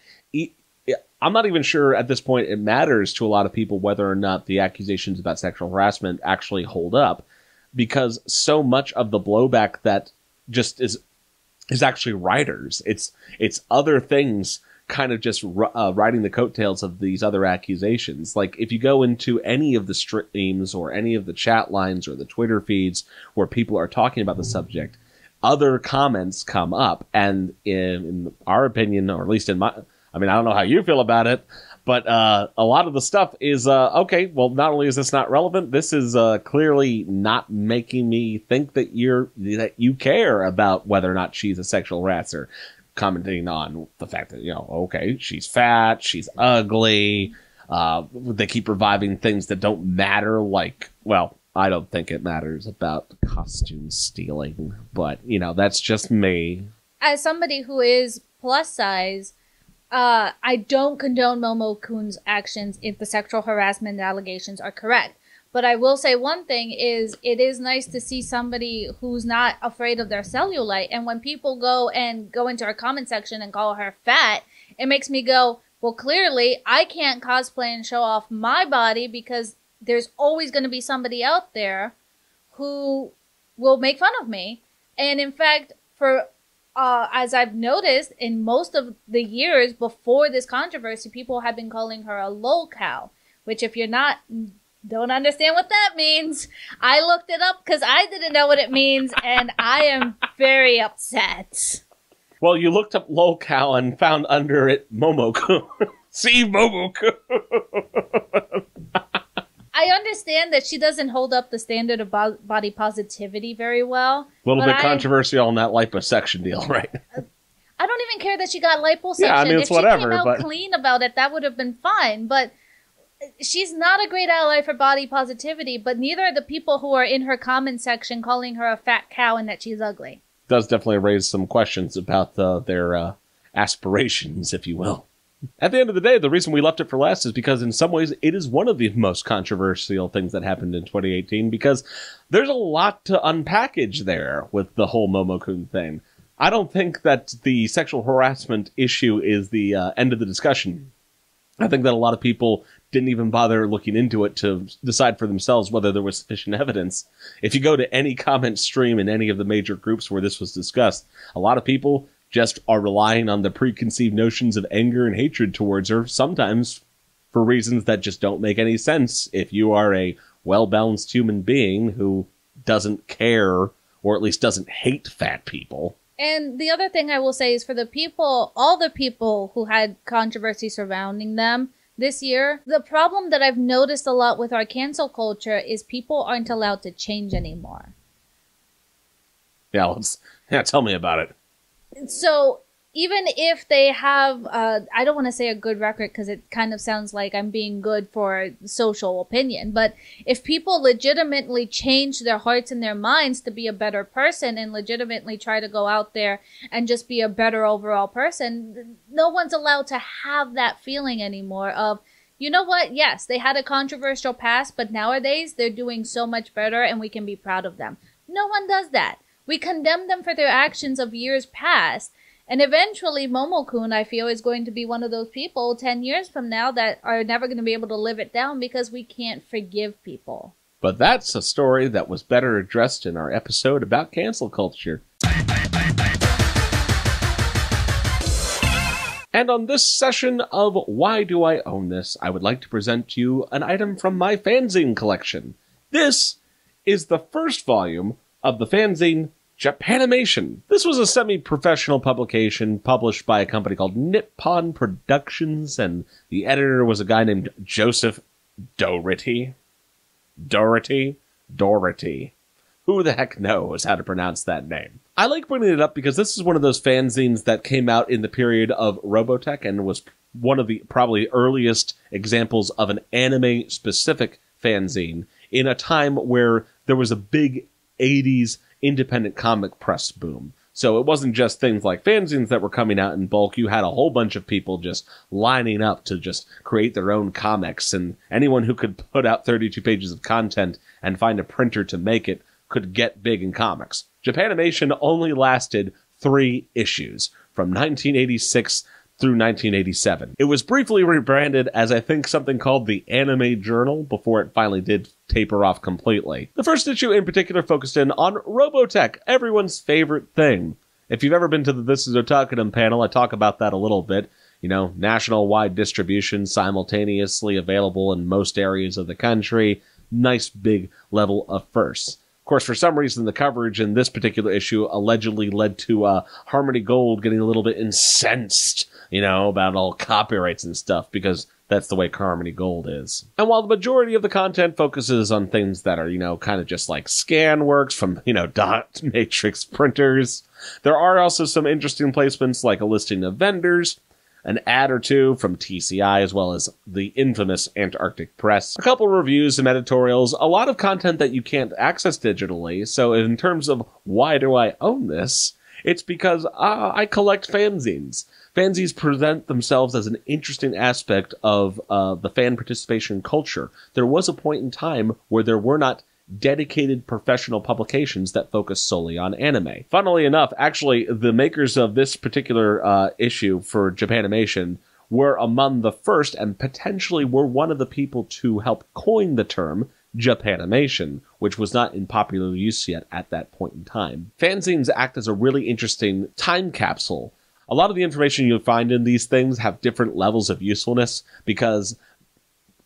I'm not even sure at this point it matters to a lot of people whether or not the accusations about sexual harassment actually hold up, because so much of the blowback that just is actually writers. It's other things kind of just riding the coattails of these other accusations. Like, if you go into any of the streams or any of the chat lines or the Twitter feeds where people are talking about the subject, other comments come up, and in our opinion, or at least in my, I mean, I don't know how you feel about it, but a lot of the stuff is, okay, well, not only is this not relevant, this is clearly not making me think that you care about whether or not she's a sexual harasser. Commenting on the fact that, okay, she's fat, she's ugly, they keep reviving things that don't matter, like, well, I don't think it matters about costume stealing, but, that's just me. As somebody who is plus size, I don't condone Momo-kun's actions if the sexual harassment allegations are correct. But I will say one thing is, it is nice to see somebody who's not afraid of their cellulite. And when people go into her comment section and call her fat, it makes me go, well, clearly I can't cosplay and show off my body, because there's always going to be somebody out there who will make fun of me. And in fact, as I've noticed, in most of the years before this controversy, people have been calling her a lol cow, which, if you're don't understand what that means, I looked it up because I didn't know what it means, and I am very upset. Well, you looked up lol cow and found under it Momo-kun. See, Momo-kun. I understand that she doesn't hold up the standard of body positivity very well. A little bit controversial on that liposuction deal, right? I don't even care that she got liposuction. Yeah, I mean, it's if whatever. She came out clean about it, that would have been fine. But she's not a great ally for body positivity, but neither are the people who are in her comment section calling her a fat cow and that she's ugly. Does definitely raise some questions about their aspirations, if you will. At the end of the day, the reason we left it for last is because in some ways it is one of the most controversial things that happened in 2018, because there's a lot to unpackage there with the whole Momo-kun thing. I don't think that the sexual harassment issue is the end of the discussion. I think that a lot of people didn't even bother looking into it to decide for themselves whether there was sufficient evidence. If you go to any comment stream in any of the major groups where this was discussed, a lot of people just are relying on the preconceived notions of anger and hatred towards her, sometimes for reasons that just don't make any sense if you are a well-balanced human being who doesn't care, or at least doesn't hate fat people. And the other thing I will say is, for the people, all the people who had controversy surrounding them this year, the problem that I've noticed a lot with our cancel culture is people aren't allowed to change anymore. Yeah, tell me about it. So even if they have, I don't want to say a good record because it kind of sounds like I'm being good for social opinion, but if people legitimately change their hearts and their minds to be a better person and legitimately try to go out there and just be a better overall person, no one's allowed to have that feeling anymore of, you know what, yes, they had a controversial past, but nowadays they're doing so much better and we can be proud of them. No one does that. We condemn them for their actions of years past. And eventually, Momo-kun, I feel, is going to be one of those people 10 years from now that are never going to be able to live it down because we can't forgive people. But that's a story that was better addressed in our episode about cancel culture. And on this session of Why Do I Own This, I would like to present to you an item from my fanzine collection. This is the first volume of the fanzine Japanimation. This was a semi-professional publication published by a company called Nippon Productions, and the editor was a guy named Joseph Doherty, Who the heck knows how to pronounce that name? I like bringing it up because this is one of those fanzines that came out in the period of Robotech and was one of the probably earliest examples of an anime-specific fanzine in a time where there was a big 80s independent comic press boom. So it wasn't just things like fanzines that were coming out in bulk. You had a whole bunch of people just lining up to just create their own comics, and anyone who could put out 32 pages of content and find a printer to make it could get big in comics. Japanimation only lasted 3 issues, from 1986 through 1987. It was briefly rebranded as, I think, something called the Anime Journal before it finally did taper off completely. The first issue in particular focused in on Robotech, everyone's favorite thing. If you've ever been to the This Is Otakudom panel, I talk about that a little bit. You know, national-wide distribution, simultaneously available in most areas of the country. Nice big level of firsts. Of course, for some reason, the coverage in this particular issue allegedly led to Harmony Gold getting a little bit incensed, you know, about all copyrights and stuff, because that's the way Harmony Gold is. And while the majority of the content focuses on things that are, you know, kind of just like scan works from, you know, dot matrix printers, there are also some interesting placements like a listing of vendors, an ad or two from TCI, as well as the infamous Antarctic Press, a couple reviews, some editorials, a lot of content that you can't access digitally. So in terms of why do I own this, it's because I collect fanzines. Fanzines present themselves as an interesting aspect of the fan participation culture. There was a point in time where there were not dedicated professional publications that focus solely on anime. Funnily enough, actually, the makers of this particular issue for Japanimation were among the first and potentially were one of the people to help coin the term Japanimation, which was not in popular use yet at that point in time. Fanzines act as a really interesting time capsule. A lot of the information you'll find in these things have different levels of usefulness because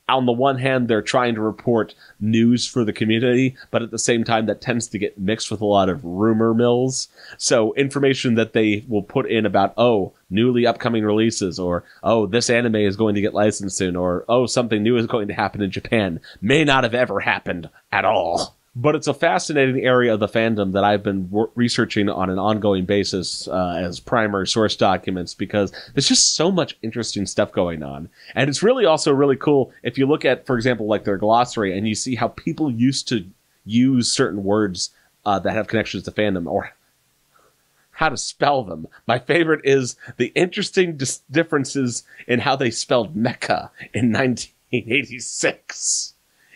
on the one hand, they're trying to report news for the community, but at the same time, that tends to get mixed with a lot of rumor mills. So information that they will put in about, oh, newly upcoming releases, or, oh, this anime is going to get licensed soon, or, oh, something new is going to happen in Japan, may not have ever happened at all. But it's a fascinating area of the fandom that I've been researching on an ongoing basis as primary source documents, because there's just so much interesting stuff going on. And it's really also really cool if you look at, for example, like their glossary, and you see how people used to use certain words that have connections to fandom, or how to spell them. My favorite is the interesting differences in how they spelled mecha in 1986.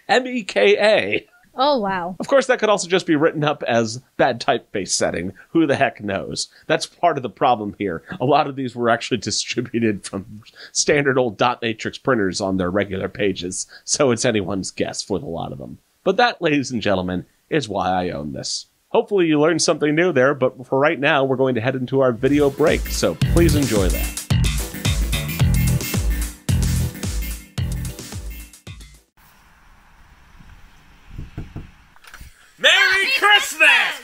M-E-K-A. Oh, wow. Of course, that could also just be written up as bad typeface setting. Who the heck knows? That's part of the problem here. A lot of these were actually distributed from standard old dot matrix printers on their regular pages, so it's anyone's guess with a lot of them. But that, ladies and gentlemen, is why I own this. Hopefully you learned something new there, but for right now, we're going to head into our video break, so please enjoy that. Merry Christmas!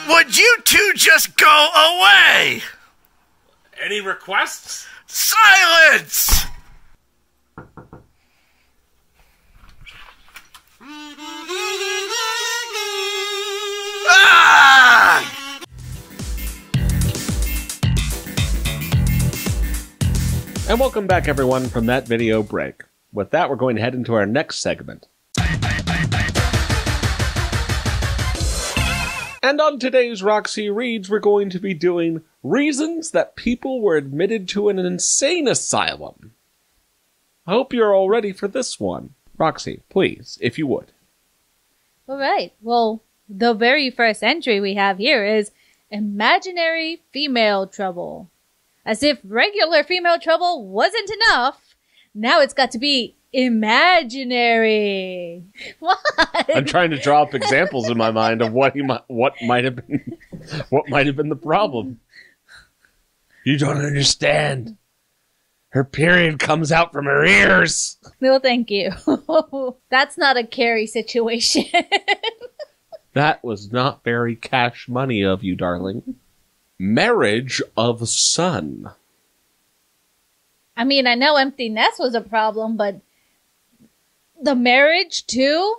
Would you two just go away? Any requests? Silence! Ah! And welcome back, everyone, from that video break. With that, we're going to head into our next segment. And on today's Roxy Reads, we're going to be doing reasons that people were admitted to an insane asylum. I hope you're all ready for this one. Roxy, please, if you would. All right. Well, the very first entry we have here is imaginary female trouble. As if regular female trouble wasn't enough, now it's got to be imaginary. What? I'm trying to draw up examples in my mind of what might have been the problem. You don't understand. Her period comes out from her ears. No, thank you. That's not a Carrie situation. That was not very cash money of you, darling. Marriage of son. I mean, I know empty nest was a problem, but the marriage too?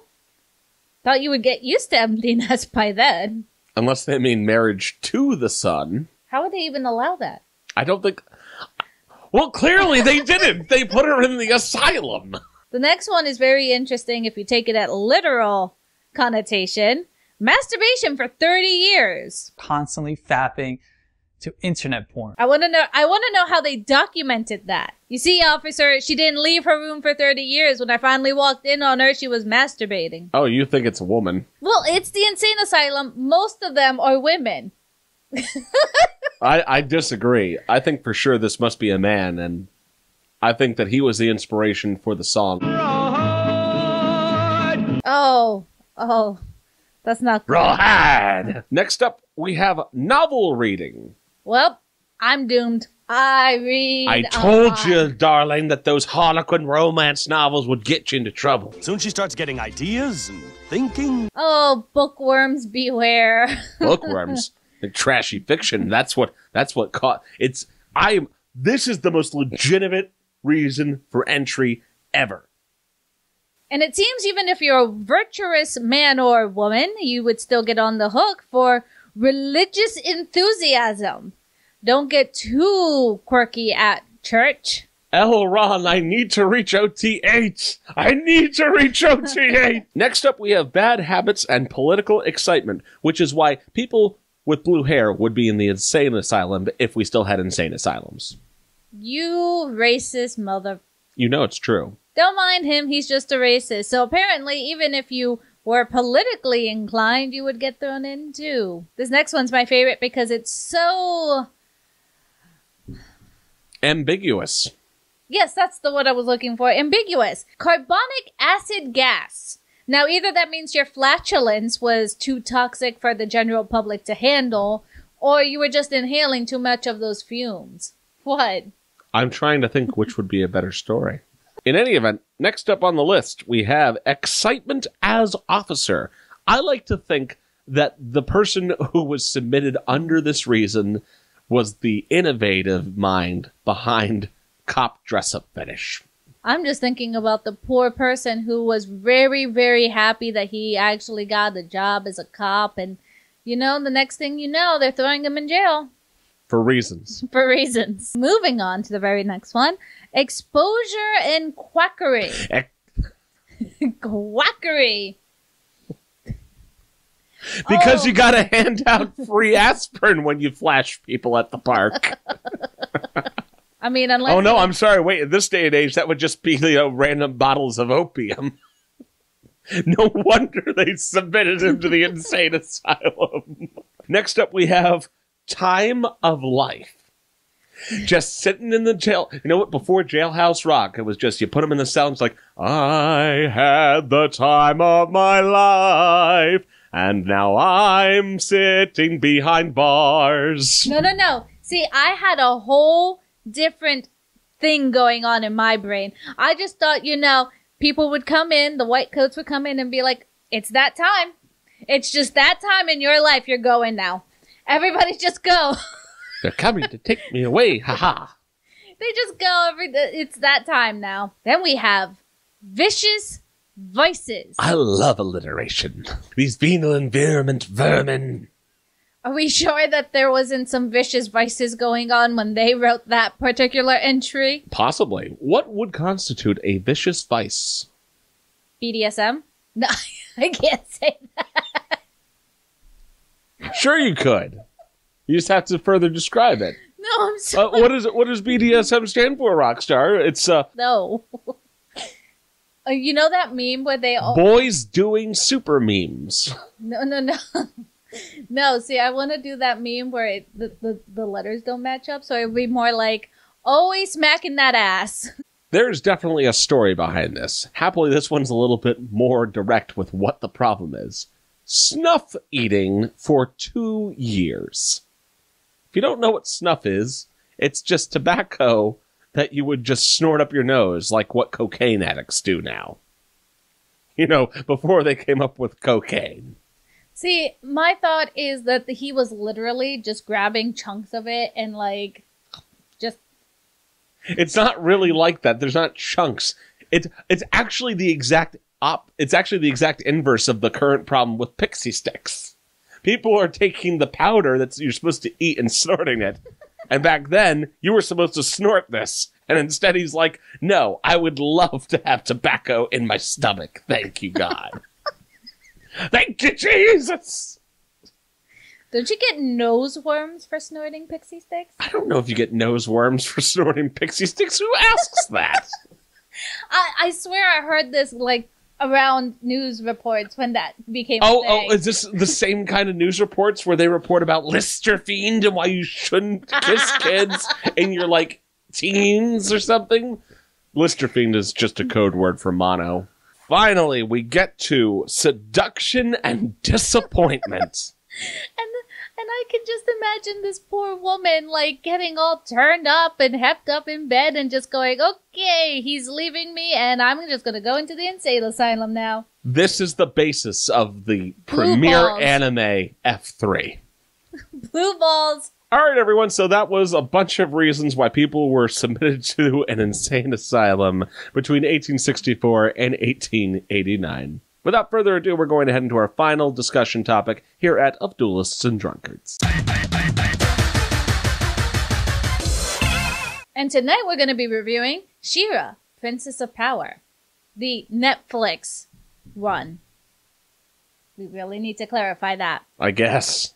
Thought you would get used to empty nest by then. Unless they mean marriage to the son. How would they even allow that? I don't think... Well, clearly they didn't. They put her in the asylum. The next one is very interesting if you take it at literal connotation. Masturbation for 30 years. Constantly fapping to internet porn. I want to know how they documented that. You see, officer, she didn't leave her room for 30 years. When I finally walked in on her, she was masturbating. Oh, you think it's a woman? Well, it's the insane asylum. Most of them are women. I disagree. I think for sure this must be a man, and I think that he was the inspiration for the song. Oh, that's not good. Rawhide! Next up, we have novel reading. Well, I'm doomed. I told you, darling, that those Harlequin romance novels would get you into trouble. Soon she starts getting ideas and thinking. Oh, bookworms beware. Bookworms. The trashy fiction. That's what caught. This is the most legitimate reason for entry ever. And it seems even if you're a virtuous man or woman, you would still get on the hook for religious enthusiasm. Don't get too quirky at church. Ron, I need to reach OT8. I need to reach OT8. Next up, we have bad habits and political excitement, which is why people with blue hair would be in the insane asylum if we still had insane asylums. You racist mother... You know it's true. Don't mind him, he's just a racist. So apparently, even if you were politically inclined, you would get thrown in too. This next one's my favorite because it's so... ambiguous. Yes, that's the word I was looking for. Ambiguous. Carbonic acid gas. Now, either that means your flatulence was too toxic for the general public to handle, or you were just inhaling too much of those fumes. What? I'm trying to think which would be a better story. In any event, next up on the list, we have excitement as officer. I like to think that the person who was submitted under this reason was the innovative mind behind cop dress-up fetish. I'm just thinking about the poor person who was very, very happy that he actually got a job as a cop. And, the next thing you know, they're throwing him in jail. For reasons. For reasons. Moving on to the very next one. Exposure and quackery. Quackery. Because you gotta hand out free aspirin when you flash people at the park. I mean, unless... Oh, no, I'm sorry. Wait, in this day and age, that would just be, random bottles of opium. No wonder they submitted him to the insane asylum. Next up, we have time of life. Just sitting in the jail. You know what? Before Jailhouse Rock, it was just you put him in the cell and it's like, I had the time of my life, and now I'm sitting behind bars. No. See, I had a whole different thing going on in my brain. I just thought, people would come in, the white coats would come in and be like, it's that time. It's just that time in your life. You're going now. Everybody just go. They're coming to take me away. Haha. They just go. It's that time now. Then we have vicious vices. I love alliteration. These venal environment vermin. Are we sure that there wasn't some vicious vices going on when they wrote that particular entry? Possibly. What would constitute a vicious vice? BDSM? No, I can't say that. Sure you could. You just have to further describe it. No, I'm sorry. What does BDSM stand for, Rockstar? It's No. You know that meme where they all... boys doing super memes. No. No, see, I want to do that meme where the letters don't match up, so it would be more like, always smacking that ass. There's definitely a story behind this. Happily, this one's a little bit more direct with what the problem is. Snuff eating for 2 years. If you don't know what snuff is, it's just tobacco that you would just snort up your nose like what cocaine addicts do now. You know, before they came up with cocaine. See, my thought is that he was literally just grabbing chunks of it and, like, just... It's not really like that. There's not chunks. It's actually the exact it's actually the exact inverse of the current problem with pixie sticks. People are taking the powder that you're supposed to eat and snorting it. And back then, you were supposed to snort this. And instead he's like, no, I would love to have tobacco in my stomach. Thank you, God. Thank you, Jesus! Don't you get nose worms for snorting pixie sticks? I don't know if you get nose worms for snorting pixie sticks. Who asks that? I swear I heard this, like, around news reports when that became a thing. Oh, is this the same kind of news reports where they report about Listerfiend and why you shouldn't kiss kids in your, like, teens or something? Listerfiend is just a code word for mono. Finally, we get to seduction and disappointment. And I can just imagine this poor woman, like, getting all turned up and hepped up in bed and just going, okay, he's leaving me, and I'm just going to go into the insane asylum now. This is the basis of the premier anime F3. Blue balls. All right, everyone, so that was a bunch of reasons why people were submitted to an insane asylum between 1864 and 1889. Without further ado, we're going to head into our final discussion topic here at Of Duelists and Drunkards. And tonight we're going to be reviewing Shera, Princess of Power, the Netflix one. We really need to clarify that. I guess.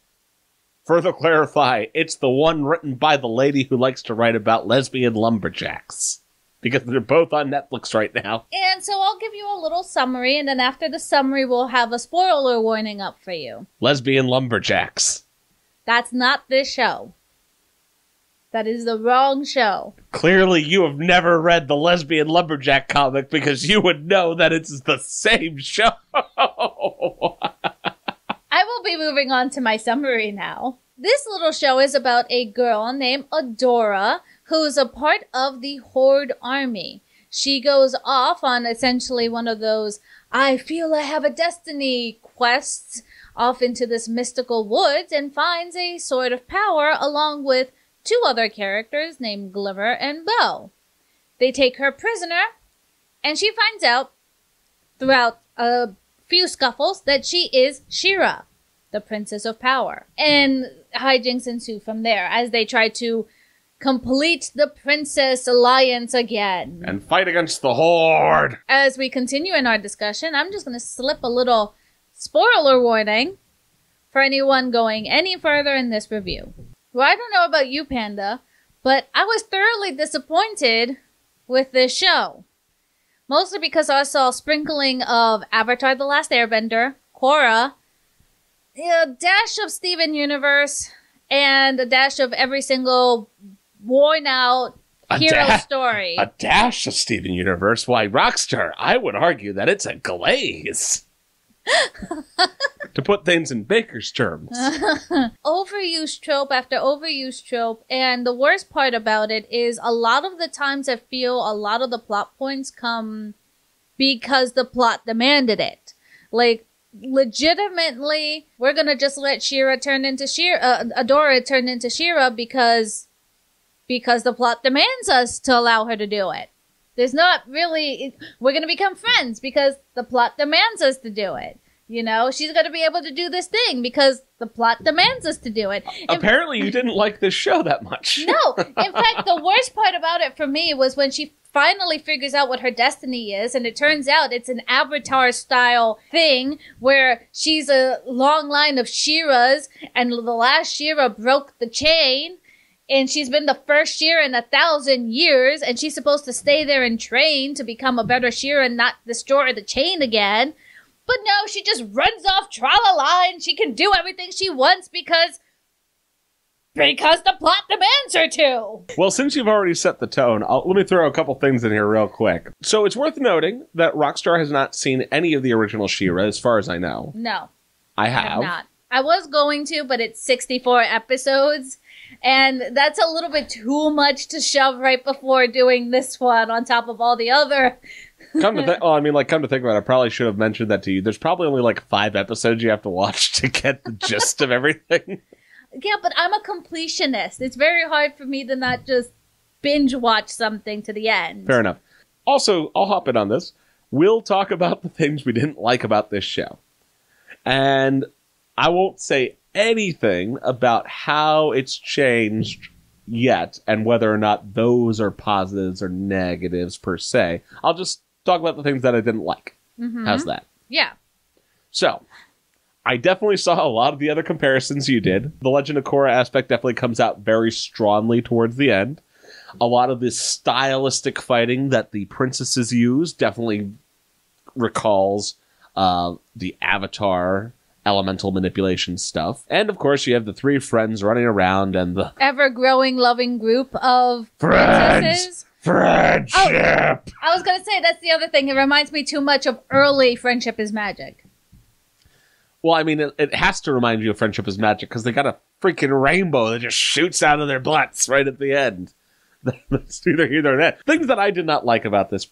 Further clarify, it's the one written by the lady who likes to write about lesbian lumberjacks. Because they're both on Netflix right now. And so I'll give you a little summary, and then after the summary, we'll have a spoiler warning up for you. Lesbian lumberjacks. That's not this show. That is the wrong show. Clearly, you have never read the lesbian lumberjack comic because you would know that it's the same show. I will be moving on to my summary now. This little show is about a girl named Adora, who's a part of the Horde army. She goes off on essentially one of those, I feel I have a destiny quests, off into this mystical woods and finds a sword of power along with two other characters named Glimmer and Bow. They take her prisoner, and she finds out throughout a few scuffles that she is Shera, the Princess of Power. And hijinks ensue from there as they try to complete the Princess Alliance again. And fight against the Horde. As we continue in our discussion, I'm just going to slip a little spoiler warning for anyone going any further in this review. Well, I don't know about you, Panda, but I was thoroughly disappointed with this show. Mostly because I saw a sprinkling of Avatar: The Last Airbender, Korra, a dash of Steven Universe, and a dash of every single worn-out hero story. A dash of Steven Universe? Why, Rockstar, I would argue that it's a glaze. To put things in Baker's terms. Overused trope after overused trope, and the worst part about it is a lot of the times I feel a lot of the plot points come because the plot demanded it. Like, legitimately, we're gonna just let Adora turn into Shera because the plot demands us to allow her to do it. There's not really, we're gonna become friends because the plot demands us to do it. You know, she's gonna be able to do this thing because the plot demands us to do it. Apparently you didn't like this show that much. No, in fact, the worst part about it for me was when she finally figures out what her destiny is, and it turns out it's an Avatar-style thing where she's a long line of Sheras, and the last Shera broke the chain, and she's been the first Shera in 1,000 years, and she's supposed to stay there and train to become a better Shera and not destroy the chain again. But no, she just runs off tra-la-la, and she can do everything she wants because the plot demands her to. Well, since you've already set the tone, let me throw a couple things in here real quick. So it's worth noting that Rockstar has not seen any of the original Shera, as far as I know. No. I I have have. not. I was going to, but it's 64 episodes, And that's a little bit too much to shove right before doing this one on top of all the other. Come to think about it, I probably should have mentioned that to you. There's probably only like 5 episodes you have to watch to get the gist of everything. Yeah, but I'm a completionist. It's very hard for me to not just binge watch something to the end. Fair enough. Also, I'll hop in on this. We'll talk about the things we didn't like about this show. And I won't say anything about how it's changed yet and whether or not those are positives or negatives per se. I'll just talk about the things that I didn't like. Mm-hmm. How's that? Yeah. So, I definitely saw a lot of the other comparisons you did. The Legend of Korra aspect definitely comes out very strongly towards the end. A lot of this stylistic fighting that the princesses use definitely recalls the Avatar elemental manipulation stuff. And of course, you have the 3 friends running around and the ever-growing loving group of princesses. Friendship! Oh, I was going to say, that's the other thing. It reminds me too much of early Friendship is Magic. Well, I mean, it has to remind you of Friendship is Magic because they got a freaking rainbow that just shoots out of their butts right at the end. That's neither here nor there. Things that I did not like about this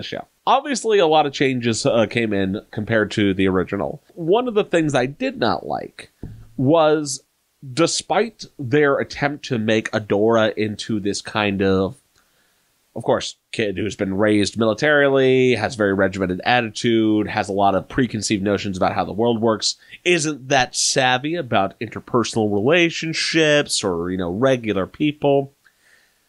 show. Obviously, a lot of changes came in compared to the original. One of the things I did not like was, despite their attempt to make Adora into this kind of course, kid who's been raised militarily, has a very regimented attitude, has a lot of preconceived notions about how the world works, isn't that savvy about interpersonal relationships or, regular people.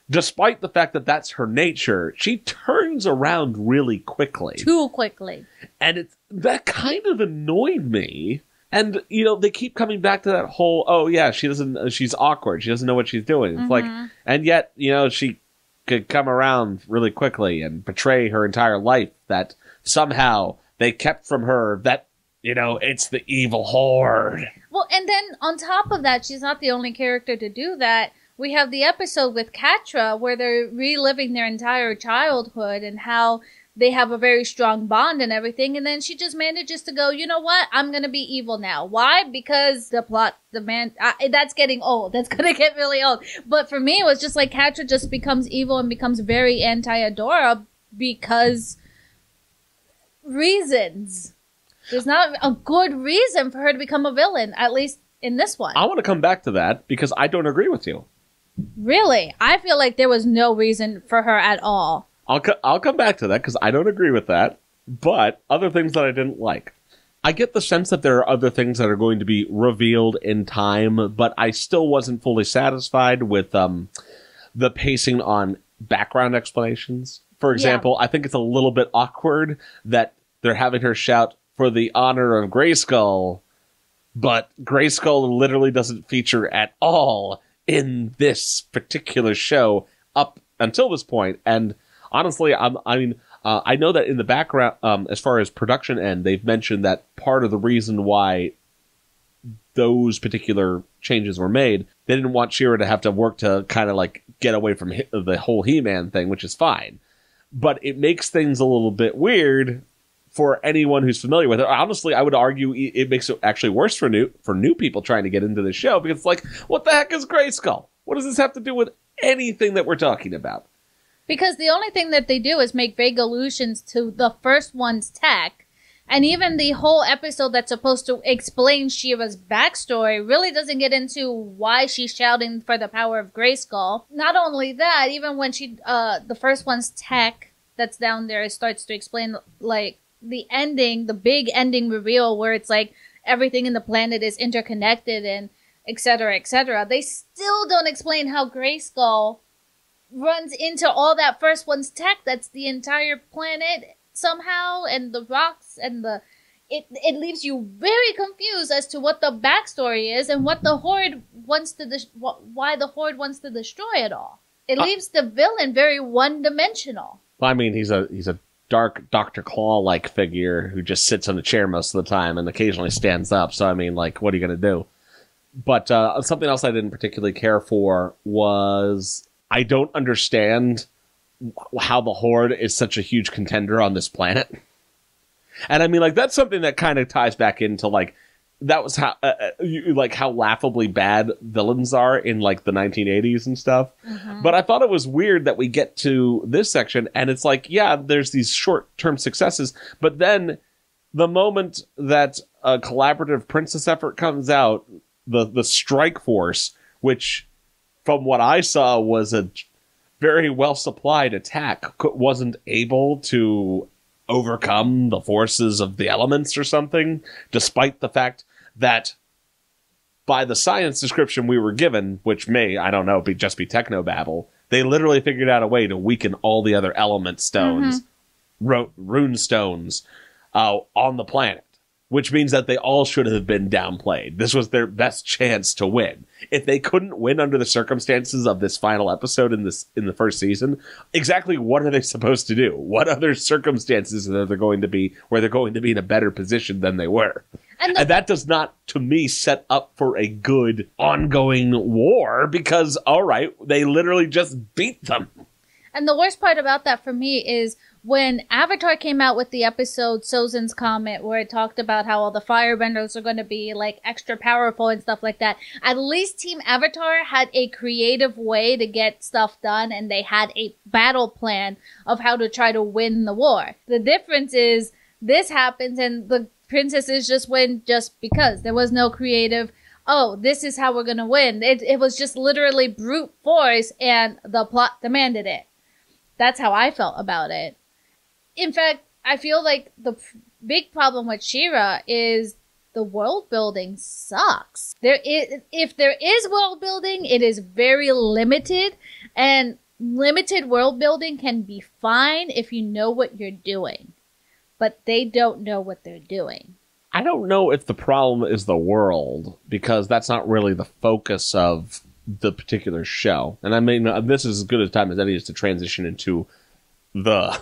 Despite the fact that that's her nature, she turns around really quickly. Too quickly. And that kind of annoyed me. And, they keep coming back to that whole, oh yeah, she's awkward. She doesn't know what she's doing. It's like, and yet, she could come around really quickly and betray her entire life that somehow they kept from her that, it's the evil horde. Well, and then on top of that, she's not the only character to do that. We have the episode with Catra where they're reliving their entire childhood and how they have a very strong bond and everything. And then she just manages to go, you know what? I'm going to be evil now. Why? Because that's getting old. That's going to get really old. But for me, it was just like Catra just becomes evil and becomes very anti-Adora because reasons. There's not a good reason for her to become a villain, at least in this one. I want to come back to that because I don't agree with you. Really? I feel like there was no reason for her at all. I'll come back to that because I don't agree with that. But other things that I didn't like. I get the sense that there are other things that are going to be revealed in time, but I still wasn't fully satisfied with the pacing on background explanations. For example, I think it's a little bit awkward that they're having her shout for the honor of Grayskull, but Grayskull literally doesn't feature at all in this particular show up until this point. And honestly, I know that in the background, as far as production end, they've mentioned that part of the reason why those particular changes were made, they didn't want Shera to have to work to kind of like get away from the whole He-Man thing, which is fine. But it makes things a little bit weird for anyone who's familiar with it. Honestly, I would argue it makes it actually worse for new people trying to get into the show, because it's like, what the heck is Grayskull? What does this have to do with anything that we're talking about? Because the only thing that they do is make vague allusions to the first one's tech, and even the whole episode that's supposed to explain Shera's backstory really doesn't get into why she's shouting for the power of Grayskull. Not only that, even when the first one's tech that's down there starts to explain, like, the ending, the big ending reveal where it's like everything in the planet is interconnected and et cetera, they still don't explain how Grayskull runs into all that first one's tech. That's the entire planet somehow, and the rocks and it leaves you very confused as to what the backstory is and what the Horde wants to why the Horde wants to destroy it all. It leaves the villain very one-dimensional. I mean, he's a dark Dr. Claw-like figure who just sits on a chair most of the time and occasionally stands up. So, I mean, like, what are you going to do? But something else I didn't particularly care for was I don't understand how the Horde is such a huge contender on this planet. And I mean, like, that's something that kind of ties back into, like, that was how like how laughably bad villains are in like the 1980s and stuff. But I thought it was weird that we get to this section and it's like, yeah, there's these short-term successes, but then the moment that a collaborative princess effort comes out, the strike force, which from what I saw was a very well supplied attack, wasn't able to overcome the forces of the elements or something, despite the fact that by the science description we were given, which may, I don't know, just be technobabble, they literally figured out a way to weaken all the other element stones, rune stones, on the planet, which means that they all should have been downplayed. This was their best chance to win. If they couldn't win under the circumstances of this final episode in the first season, exactly what are they supposed to do? What other circumstances are there going to be where they're going to be in a better position than they were? And that does not, to me, set up for a good ongoing war because, all right, they literally just beat them. And the worst part about that for me is when Avatar came out with the episode Sozin's Comet, where it talked about how all the firebenders are going to be like extra powerful and stuff like that. At least Team Avatar had a creative way to get stuff done, and they had a battle plan of how to try to win the war. The difference is this happens and the princesses just win just because there was no creative, oh, this is how we're going to win. It was just literally brute force and the plot demanded it. That's how I felt about it. In fact, I feel like the big problem with Shera is the world building sucks. If there is world building, it is very limited, and limited world building can be fine if you know what you're doing. But they don't know what they're doing. I don't know if the problem is the world, because that's not really the focus of the particular show. And I mean, this is as good a time as any is to transition into the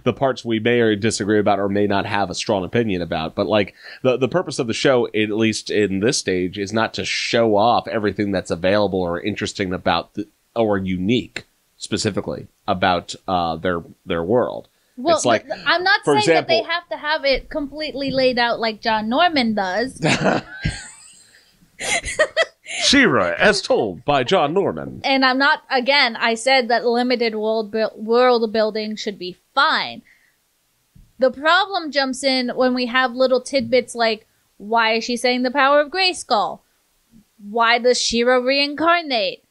the parts we may or disagree about or may not have a strong opinion about. But like the purpose of the show, at least in this stage, is not to show off everything that's available or interesting about or unique specifically about their world. Well, it's like, I'm not for saying example, that they have to have it completely laid out like John Norman does. Shera, as told by John Norman. And I'm not, again, I said that limited world building should be fine. The problem jumps in when we have little tidbits like, why is she saying the power of Grayskull? Why does Shera reincarnate?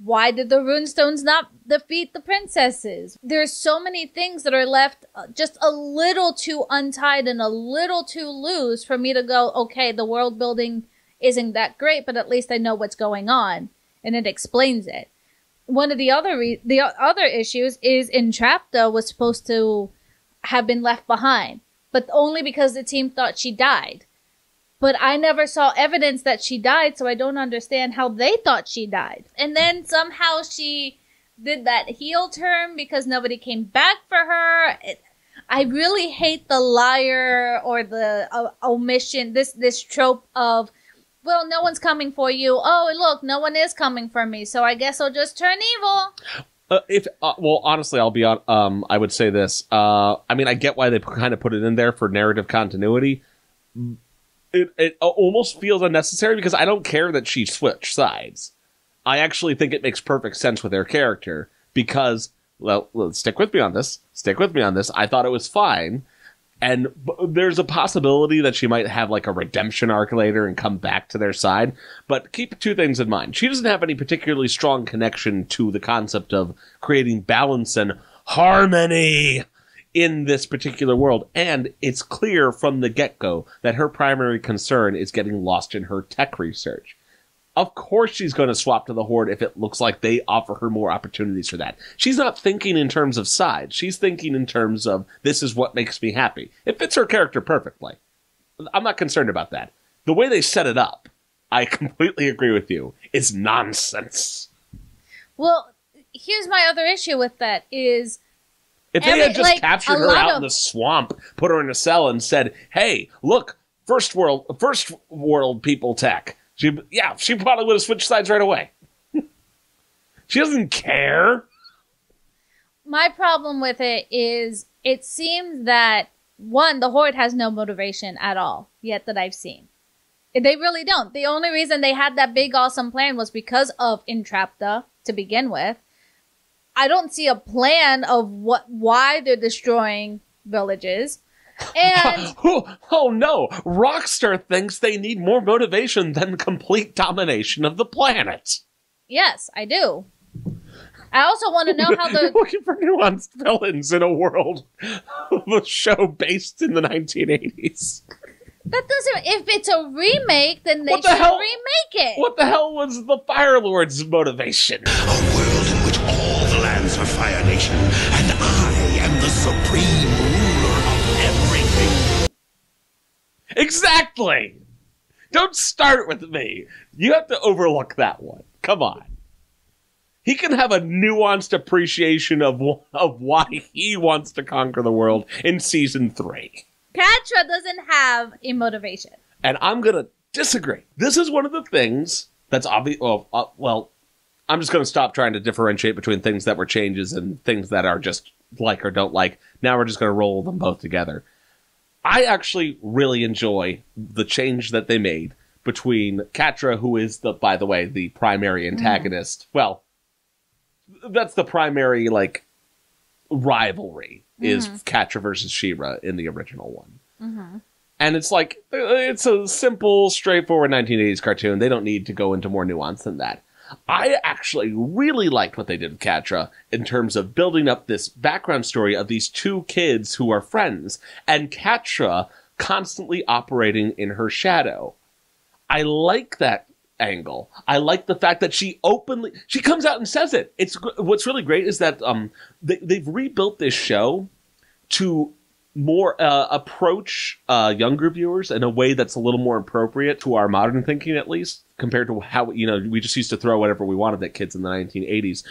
Why did the runestones not defeat the princesses? There's so many things that are left just a little too untied and a little too loose for me to go, okay, the world building isn't that great, but at least I know what's going on, and it explains it. One of the other issues is Entrapta was supposed to have been left behind, but only because the team thought she died. But I never saw evidence that she died, so I don't understand how they thought she died. And then somehow she did that heel turn because nobody came back for her. I really hate the liar or the omission, this trope of, well, no one's coming for you. Oh, look, no one is coming for me, so I guess I'll just turn evil. Well, honestly, I'll be on. I would say this. I mean, I get why they kind of put it in there for narrative continuity. It almost feels unnecessary because I don't care that she switched sides. I actually think it makes perfect sense with her character because, well, stick with me on this. I thought it was fine. And there's a possibility that she might have like a redemption arc later and come back to their side. But keep two things in mind. She doesn't have any particularly strong connection to the concept of creating balance and harmony in this particular world. And it's clear from the get-go that her primary concern is getting lost in her tech research. Of course she's going to swap to the Horde if it looks like they offer her more opportunities for that. She's not thinking in terms of sides. She's thinking in terms of, this is what makes me happy. It fits her character perfectly. I'm not concerned about that. The way they set it up, I completely agree with you, is nonsense. Well, here's my other issue with that is, if they had just captured her out in the swamp, put her in a cell and said, hey, look, first world people tech. She probably would have switched sides right away. She doesn't care. My problem with it is it seems that, one, the Horde has no motivation at all, yet that I've seen. They really don't. The only reason they had that big awesome plan was because of Entrapta to begin with. I don't see a plan of why they're destroying villages. And oh no, Rockstar thinks they need more motivation than complete domination of the planet. Yes, I do. I also want to know how You're looking for nuanced villains in a world of a show based in the 1980s. That doesn't... If it's a remake, then they should remake it. What the hell was the Fire Lord's motivation? A world in which all the lands are Fire Nation, and I am the supreme ruler of everything. Exactly! Don't start with me. You have to overlook that one. Come on. He can have a nuanced appreciation of why he wants to conquer the world in Season 3. Catra doesn't have a motivation. And I'm going to disagree. This is one of the things that's obvious. Well, I'm just going to stop trying to differentiate between things that were changes and things that are just like or don't like. Now we're just going to roll them both together. I actually really enjoy the change that they made between Catra, who is, by the way, the primary antagonist. Well, that's the primary, rivalry, is Catra versus Shera in the original one. And it's it's a simple, straightforward 1980s cartoon. They don't need to go into more nuance than that. I actually really liked what they did with Catra in terms of building up this background story of these two kids who are friends, and Catra constantly operating in her shadow. I like that angle. I like the fact that she comes out and says it. What's really great is that they've rebuilt this show to more approach younger viewers in a way that's a little more appropriate to our modern thinking, at least, compared to how we just used to throw whatever we wanted at kids in the 1980s.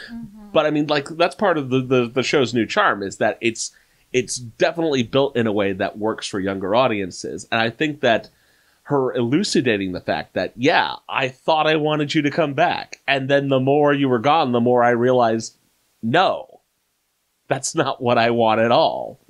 But I mean, that's part of the show's new charm, is that it's definitely built in a way that works for younger audiences. And I think that her elucidating the fact that, yeah, I thought I wanted you to come back, and then the more you were gone, the more I realized, no, that's not what I want at all.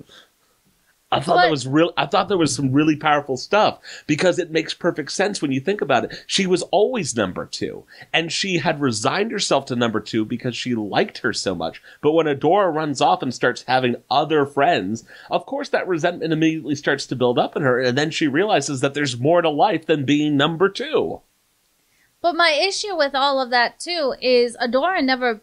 I thought there was some really powerful stuff, because it makes perfect sense when you think about it. She was always number 2, and she had resigned herself to number 2 because she liked her so much. But when Adora runs off and starts having other friends, of course that resentment immediately starts to build up in her, and then she realizes that there's more to life than being number 2. But my issue with all of that, too, is Adora never...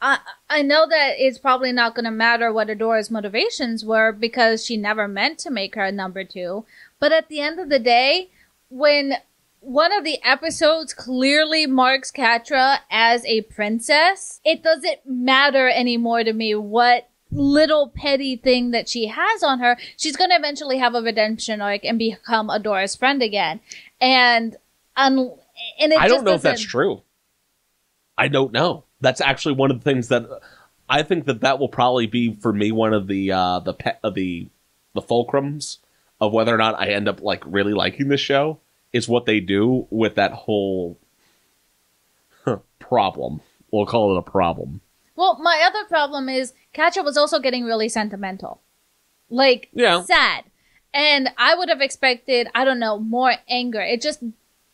I know that it's probably not going to matter what Adora's motivations were, because she never meant to make her a number 2. But at the end of the day, when one of the episodes clearly marks Catra as a princess, it doesn't matter anymore to me what little petty thing that she has on her. She's going to eventually have a redemption arc and become Adora's friend again. And I don't know if that's true. I don't know. That's actually one of the things that I think that will probably be, for me, one of the fulcrums of whether or not I end up really liking this show, is what they do with that whole problem. We'll call it a problem. Well, my other problem is Catra was also getting really sentimental. Sad. And I would have expected, I don't know, more anger.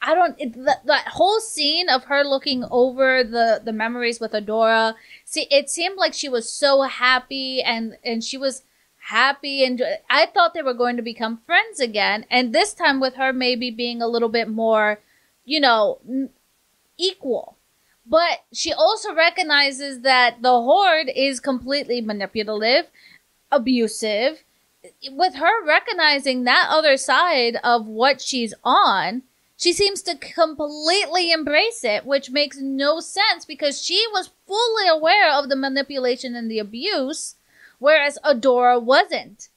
That whole scene of her looking over the memories with Adora, it seemed like she was so happy, and she was happy, and I thought they were going to become friends again. And this time with her maybe being a little bit more, equal. But she also recognizes that the Horde is completely manipulative, abusive. With her recognizing that other side of what she's on, she seems to completely embrace it, which makes no sense, because she was fully aware of the manipulation and the abuse, whereas Adora wasn't.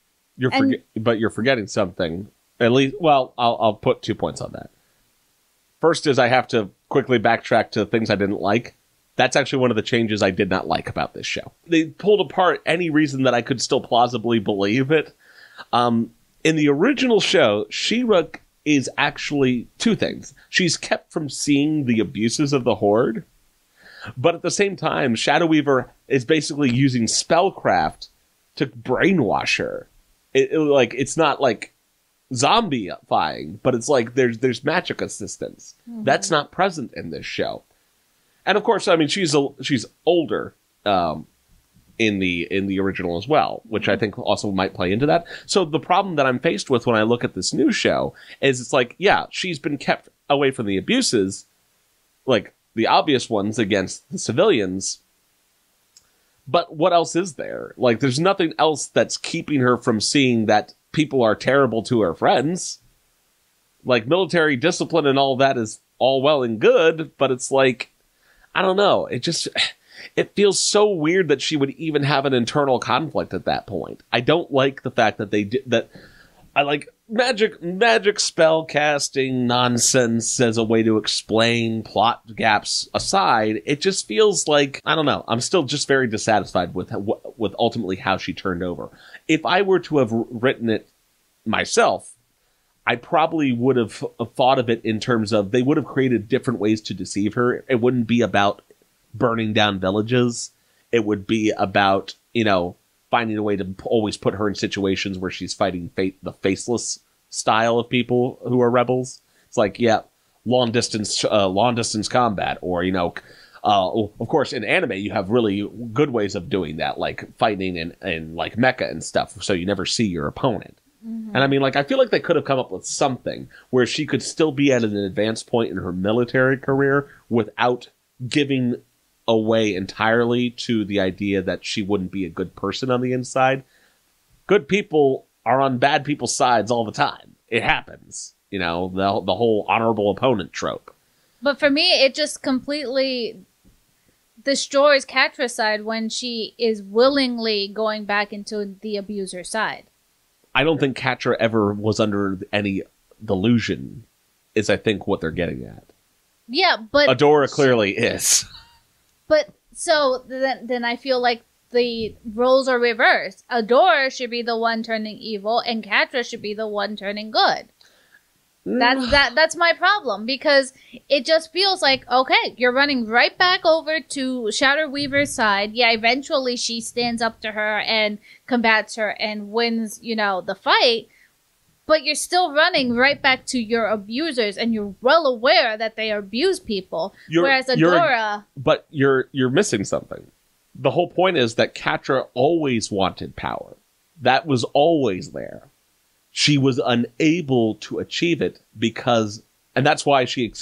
But you're forgetting something. At least, well, I'll put 2 points on that. First is I have to quickly backtrack to things I didn't like. That's actually one of the changes I did not like about this show. They pulled apart any reason that I could still plausibly believe it. In the original show, Shera is actually 2 things. She's kept from seeing the abuses of the Horde, but at the same time, Shadow Weaver is basically using spellcraft to brainwash her. It's not like zombie-fying, but it's like there's magic assistance. That's not present in this show. And of course, I mean, she's older in the original as well, which I think also might play into that. So the problem that I'm faced with when I look at this new show is it's like, yeah, she's been kept away from the abuses, like the obvious ones against the civilians. But what else is there? Like, there's nothing else that's keeping her from seeing that people are terrible to her friends. Like, military discipline and all that is all well and good, but it's like, I don't know. It feels so weird that she would even have an internal conflict at that point. I don't like the fact that I like magic spell casting nonsense as a way to explain plot gaps aside. It just feels like, I don't know. I'm still just very dissatisfied with ultimately how she turned over. If I were to have written it myself, I probably would have thought of it in terms of they would have created different ways to deceive her. It wouldn't be about burning down villages. It would be about, finding a way to always put her in situations where she's fighting the faceless style of people who are rebels. It's like, yeah, long distance combat, or, of course, in anime, you have really good ways of doing that, like fighting and like mecha and stuff, so you never see your opponent. And I mean, like, I feel like they could have come up with something where she could still be at an advanced point in her military career without giving away entirely to the idea that she wouldn't be a good person on the inside. Good people are on bad people's sides all the time. It happens. The whole honorable opponent trope. But for me, it just completely destroys Catra's side when she is willingly going back into the abuser side. I don't think Catra ever was under any delusion, is I think what they're getting at. Yeah, but Adora clearly is. But so then I feel like the roles are reversed. Adora should be the one turning evil, and Catra should be the one turning good. That's my problem, because it just feels like, okay, you're running right back over to Shadow Weaver's side. Yeah, eventually she stands up to her and combats her and wins, the fight. But you're still running right back to your abusers, and you're well aware that they abuse people. Whereas Adora... But you're missing something. The whole point is that Catra always wanted power. That was always there. She was unable to achieve it because... And that's why she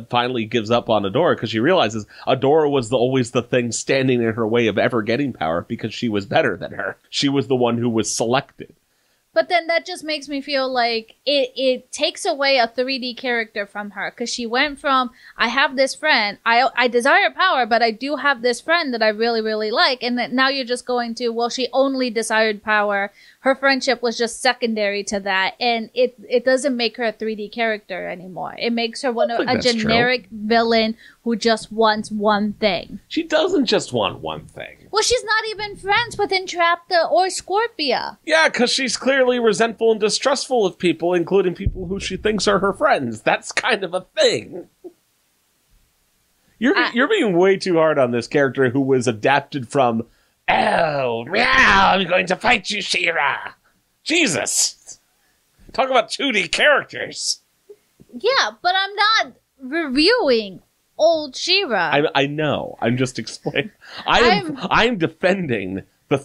finally gives up on Adora, because she realizes Adora was always the thing standing in her way of ever getting power, because she was better than her. She was the one who was selected. But then that just makes me feel like it takes away a 3D character from her. Because she went from, I have this friend, I desire power, but I do have this friend that I really, really like. And then now you're just going to, well, she only desired power. Her friendship was just secondary to that. And it doesn't make her a 3D character anymore. It makes her a generic villain who just wants one thing. She doesn't just want one thing. Well, she's not even friends with Entrapta or Scorpia. Yeah, because she's clearly resentful and distrustful of people, including people who she thinks are her friends. That's kind of a thing. You're being way too hard on this character who was adapted from, oh, meow, I'm going to fight you, Shera. Jesus. Talk about 2D characters. Yeah, but I'm not reviewing old Shera. I know. I'm just explaining. I'm defending the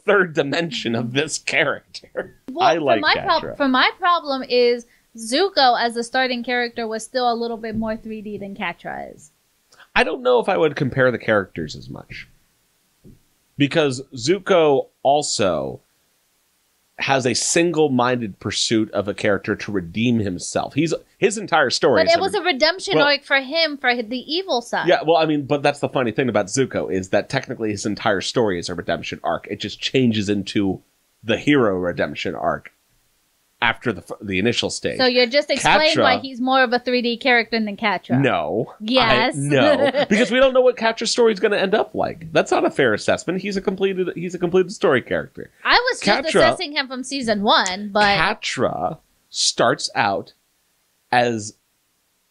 third dimension of this character. Well, I like Catra. My problem is Zuko as the starting character was still a little bit more 3D than Catra is. I don't know if I would compare the characters as much. Because Zuko also has a single-minded pursuit of a character to redeem himself. His entire story. But it was a redemption arc for him for the evil side. Yeah, well, I mean, but that's the funny thing about Zuko is that technically his entire story is a redemption arc. It just changes into the hero redemption arc after the initial stage. So you're just explaining why he's more of a 3D character than Catra. No. Yes. No. Because we don't know what Catra's story is going to end up like. That's not a fair assessment. He's a completed story character. I was just assessing him from season 1, but... Catra starts out as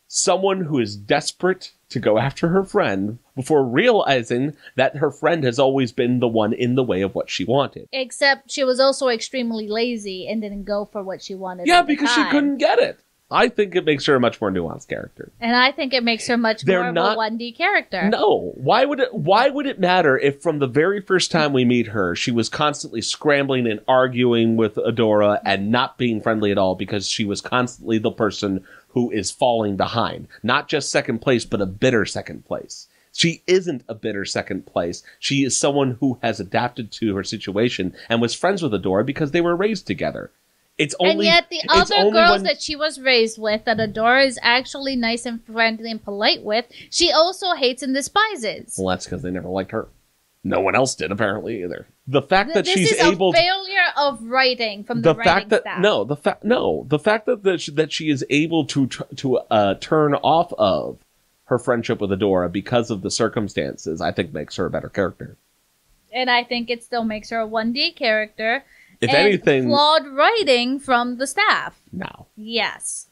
someone who is desperate to go after her friend before realizing that her friend has always been the one in the way of what she wanted. Except she was also extremely lazy and didn't go for what she wanted. Yeah, because she couldn't get it. I think it makes her a much more nuanced character. And I think it makes her much more of a 1D character. No. Why would it matter if from the very first time we meet her, she was constantly scrambling and arguing with Adora and not being friendly at all because she was constantly the person who is falling behind. Not just second place, but a bitter second place. She isn't a bitter second place. She is someone who has adapted to her situation and was friends with Adora because they were raised together. And yet the other girls that she was raised with, that Adora is actually nice and friendly and polite with, she also hates and despises. Well, that's because they never liked her. No one else did, apparently, either. The fact that she's able... This is a failure of writing from the writing staff. The fact that she is able to turn off of her friendship with Adora because of the circumstances, I think makes her a better character. And I think it still makes her a 1D character. If anything, flawed writing from the staff. No. Yes.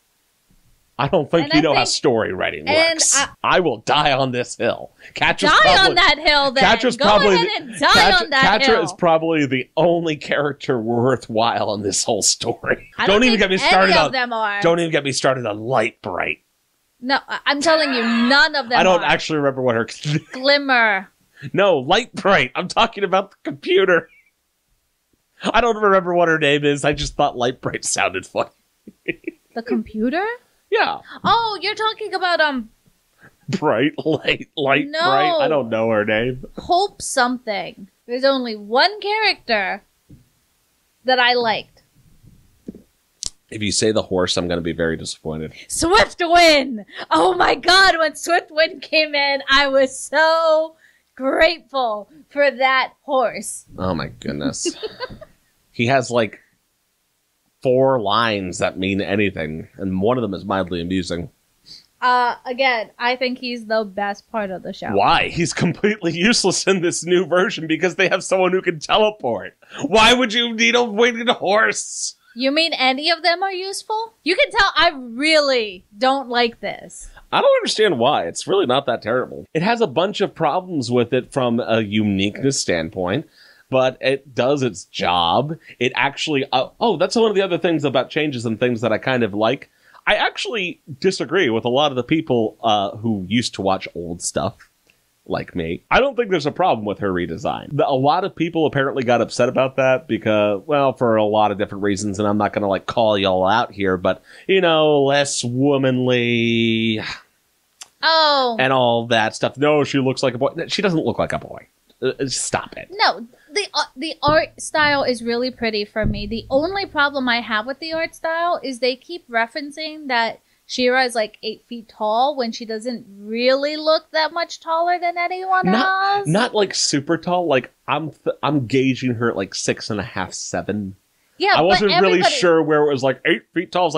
I don't think you know how story writing works. I will die on this hill. Catra's on that hill, then. Catra's Go ahead and die on that hill. Catra is probably the only character worthwhile in this whole story. Don't even get me started on them are. Don't even get me started on Light Bright. No, I'm telling you, none of them I don't actually remember what her... Glimmer. No, Light Bright. I'm talking about the computer. I don't remember what her name is. I just thought Light Bright sounded funny. The computer? Yeah. Oh, you're talking about Bright, Light, Bright. I don't know her name. Hope something. There's only one character that I liked. If you say the horse, I'm going to be very disappointed. Swiftwind! Oh my god, when Swiftwind came in, I was so grateful for that horse. Oh my goodness. He has like 4 lines that mean anything, and one of them is mildly amusing. Again, I think he's the best part of the show. Why? He's completely useless in this new version because they have someone who can teleport. Why would you need a winged horse? You mean any of them are useful? You can tell I really don't like this. I don't understand why. It's really not that terrible. It has a bunch of problems with it from a uniqueness standpoint, but it does its job. It actually... that's one of the other things about changes and things that I kind of like. I actually disagree with a lot of the people who used to watch old stuff, like me. I don't think there's a problem with her redesign. A lot of people apparently got upset about that because, well, for a lot of different reasons, and I'm not going to, call y'all out here, but, less womanly... Oh. And all that stuff. No, she looks like a boy. She doesn't look like a boy. Stop it. No, the art style is really pretty for me. The only problem I have with the art style is they keep referencing that Shera is 8 feet tall when she doesn't really look that much taller than anyone else. Not super tall. I'm gauging her at 6.5, 7. Yeah, I wasn't really sure where it was 8 feet tall.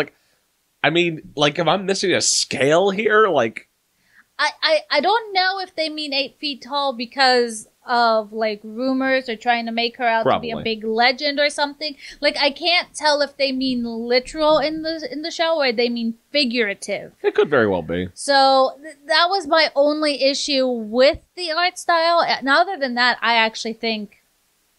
I was if I'm missing a scale here, I don't know if they mean 8 feet tall because of rumors or trying to make her out to be a big legend or something. I can't tell if they mean literal in the show or they mean figurative. It could very well be. So that was my only issue with the art style. And other than that, I actually think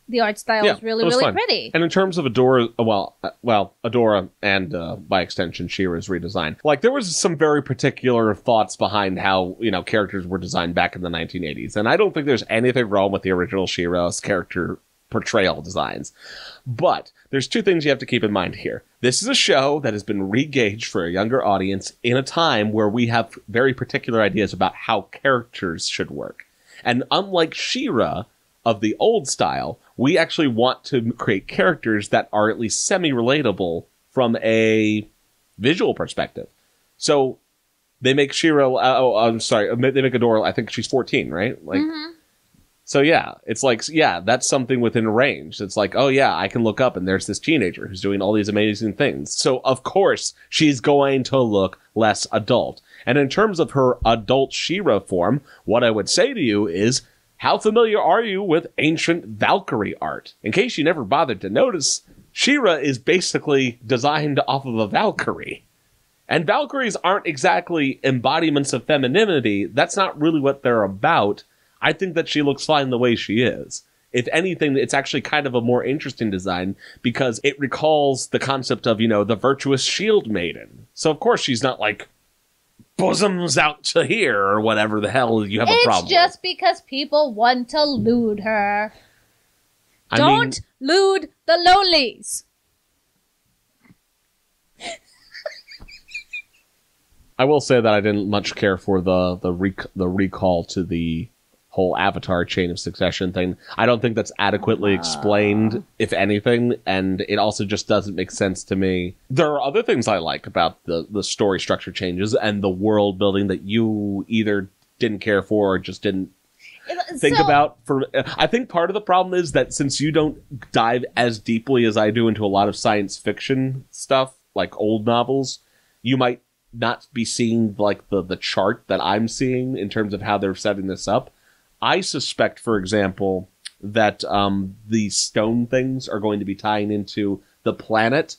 the art style is really, really pretty. And in terms of Adora, Adora and by extension Shera's redesign, there was some very particular thoughts behind how characters were designed back in the 1980s, and I don't think there's anything wrong with the original Shera's character portrayal designs. But there's 2 things you have to keep in mind here. This is a show that has been re-gauged for a younger audience in a time where we have very particular ideas about how characters should work, and unlike Shera of the old style, we actually want to create characters that are at least semi-relatable from a visual perspective. So they make Shera, they make Adora, I think she's 14, right? Mm-hmm. So yeah, it's that's something within range. It's oh yeah, I can look up and there's this teenager who's doing all these amazing things. So of course, she's going to look less adult. And in terms of her adult Shera form, what I would say to you is, how familiar are you with ancient Valkyrie art? In case you never bothered to notice, Shera is basically designed off of a Valkyrie. And Valkyries aren't exactly embodiments of femininity. That's not really what they're about. I think that she looks fine the way she is. If anything, it's actually kind of a more interesting design because it recalls the concept of, the virtuous shield maiden. So, of course, she's not like bosoms out to here or whatever the hell you have a problem It's just with. because people want to lewd her. Don't lewd the lowlies. I will say that I didn't much care for the recall to the whole Avatar chain of succession thing. I don't think that's adequately explained, if anything, and it also just doesn't make sense to me. There are other things I like about the story structure changes and the world building that you either didn't care for or just didn't think about. I think part of the problem is that since you don't dive as deeply as I do into a lot of science fiction stuff, like old novels, you might not be seeing like the chart that I'm seeing in terms of how they're setting this up. I suspect, for example, that the stone things are going to be tying into the planet.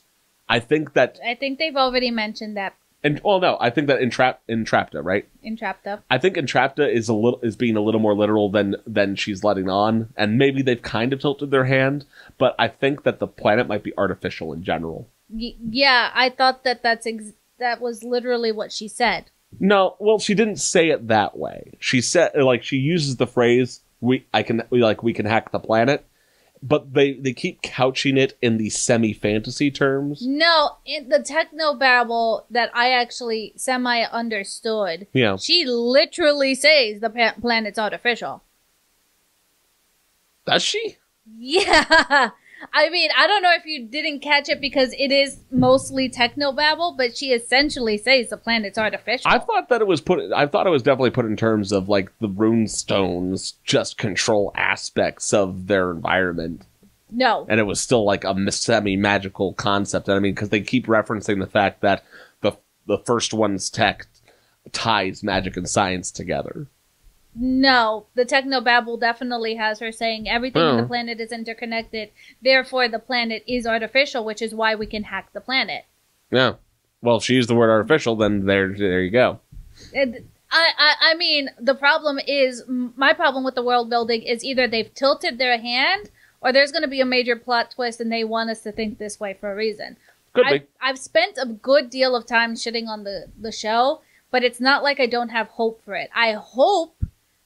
I think they've already mentioned that. I think that Entrapta, right? Entrapta. I think Entrapta is being a little more literal than she's letting on, and maybe they've kind of tilted their hand. But I think that the planet might be artificial in general. Yeah, I thought that was literally what she said. No, well, she didn't say it that way. She said, she uses the phrase, we can hack the planet, but they keep couching it in these semi-fantasy terms. No, in the technobabble that I actually semi-understood, she literally says the planet's artificial. Does she? Yeah. I mean, I don't know if you didn't catch it because it is mostly technobabble, but she essentially says the planet's artificial. I thought it was definitely put in terms of like the rune stones just control aspects of their environment. No. And it was still like a semi-magical concept. I mean, because they keep referencing the fact that the first one's tech ties magic and science together. No, the technobabble definitely has her saying everything in the planet is interconnected. Therefore, the planet is artificial, which is why we can hack the planet. Yeah. Well, if she used the word artificial, then there you go. I mean, the problem is, my problem with the world building is either they've tilted their hand or there's going to be a major plot twist and they want us to think this way for a reason. Could be. I've spent a good deal of time shitting on the show, but it's not like I don't have hope for it. I hope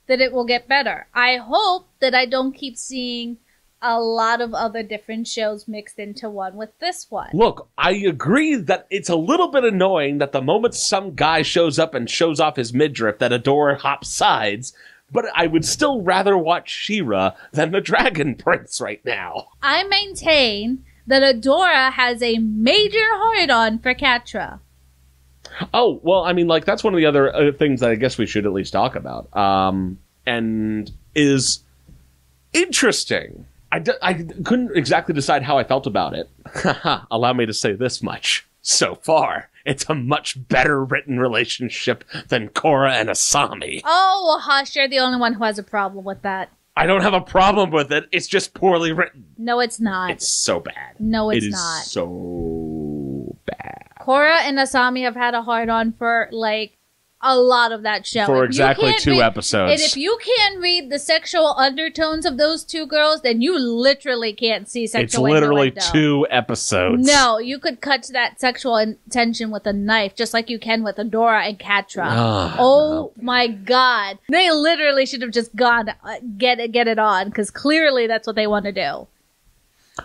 that it will get better. I hope that I don't keep seeing a lot of other different shows mixed into one with this one. Look, I agree that it's a little bit annoying that the moment some guy shows up and shows off his midriff that Adora hops sides, but I would still rather watch Shera than the Dragon Prince right now. I maintain that Adora has a major hard-on for Catra. Oh, well, I mean, like, that's one of the other things that I guess we should at least talk about. And is interesting. I couldn't exactly decide how I felt about it. Allow me to say this much. So far, it's a much better written relationship than Korra and Asami. Oh, hush, you're the only one who has a problem with that. I don't have a problem with it. It's just poorly written. No, it's not. It's so bad. No, it's not. It is so bad. Korra and Asami have had a hard-on for, like, a lot of that show. For exactly 2 episodes. And if you can't read the sexual undertones of those two girls, then you literally can't see sexual It's literally innuendo. 2 episodes. No, you could cut that sexual tension with a knife, just like you can with Adora and Catra. Oh my god. They literally should have just gone, get it on, because clearly that's what they want to do.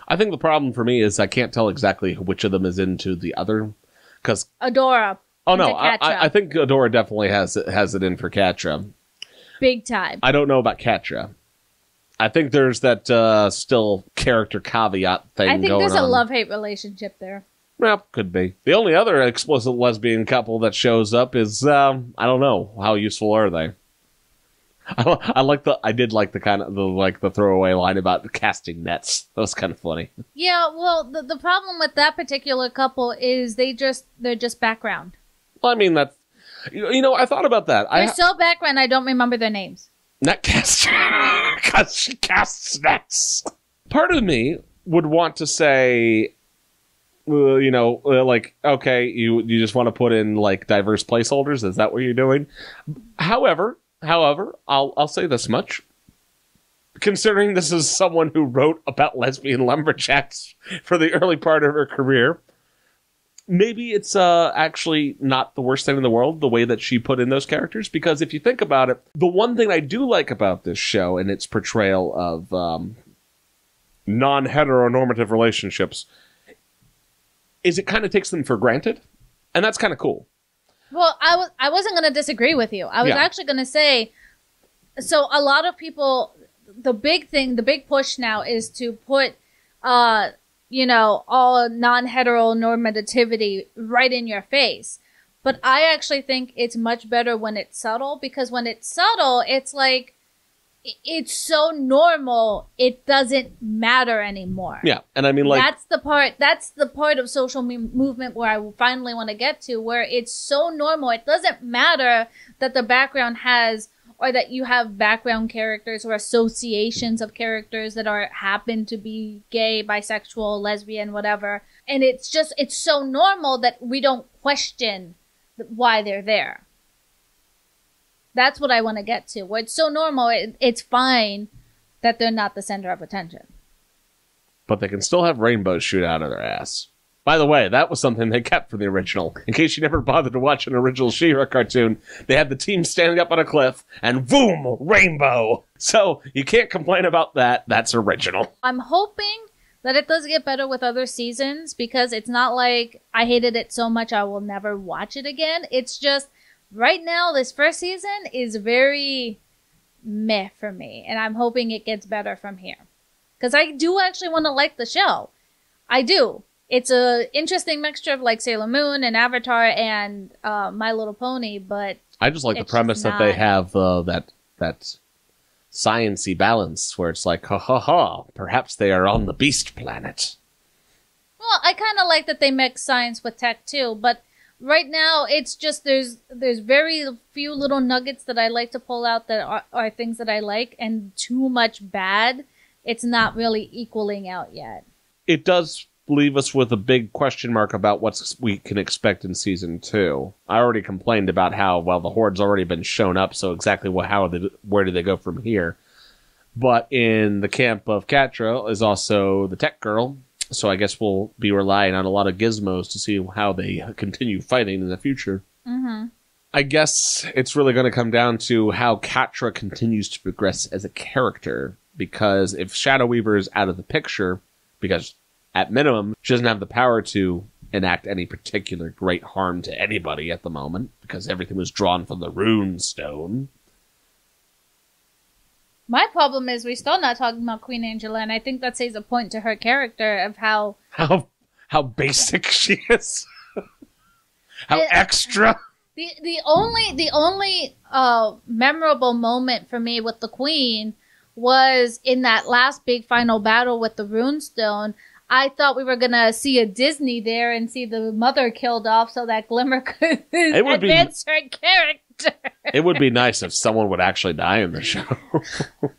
I think the problem for me is I can't tell exactly which of them is into the other. Because Adora. Oh no, I think Adora definitely has it in for Catra. Big time. I don't know about Catra. I think there's that still character caveat thing going on. I think there's a love-hate relationship there. Well, could be. The only other explicit lesbian couple that shows up is, I don't know. How useful are they? I did like the throwaway line about the casting nets. That was kind of funny. Yeah, well, the problem with that particular couple is they're just background. Well, I mean, that's, I thought about that. They're so background, I don't remember their names. Netcaster. Because she casts nets. Part of me would want to say, like, okay, you just want to put in like diverse placeholders. Is that what you're doing? However, I'll say this much. Considering this is someone who wrote about lesbian lumberjacks for the early part of her career, maybe it's actually not the worst thing in the world, the way that she put in those characters. Because if you think about it, the one thing I do like about this show and its portrayal of non-heteronormative relationships is it kind of takes them for granted. And that's kind of cool. Well, I wasn't going to disagree with you. I was actually going to say, so a lot of people, the big push now is to put, all non-heteronormativity right in your face. But I actually think it's much better when it's subtle, because when it's subtle, it's like, it's so normal, it doesn't matter anymore. Yeah, and I mean, like... That's the part of social movement where I finally want to get to, where it's so normal, it doesn't matter that the background has, or that you have background characters or associations of characters that happen to be gay, bisexual, lesbian, whatever. And it's so normal that we don't question why they're there. That's what I want to get to. Where it's so normal, it's fine that they're not the center of attention. But they can still have rainbows shoot out of their ass. By the way, that was something they kept from the original. In case you never bothered to watch an original Shera cartoon, they had the team standing up on a cliff, and boom, rainbow! So, you can't complain about that. That's original. I'm hoping that it does get better with other seasons, because it's not like I hated it so much I will never watch it again. It's just... right now, this first season is very meh for me, and I'm hoping it gets better from here. Because I do actually want to like the show. I do. It's a interesting mixture of like Sailor Moon and Avatar and My Little Pony, but I just like the premise that they have that science-y balance where it's like, ha ha ha, perhaps they are on the Beast Planet. Well, I kind of like that they mix science with tech too, but right now, it's just there's very few little nuggets that I like to pull out that are things that I like, and too much bad. It's not really equaling out yet. It does leave us with a big question mark about what we can expect in season 2. I already complained about how, well, the Horde's already been shown up, so exactly where do they go from here? But in the camp of Catra is also the tech girl. So I guess we'll be relying on a lot of gizmos to see how they continue fighting in the future. Mm-hmm. I guess it's really going to come down to how Catra continues to progress as a character. Because if Shadow Weaver is out of the picture, because at minimum, she doesn't have the power to enact any particular great harm to anybody at the moment, because everything was drawn from the rune stone. My problem is we're still not talking about Queen Angela, and I think that says a point to her character of how basic she is. How extra. The only memorable moment for me with the Queen was in that last big final battle with the runestone. I thought we were gonna see a Disney there and see the mother killed off so that Glimmer could advance her character. It would be nice if someone would actually die in the show.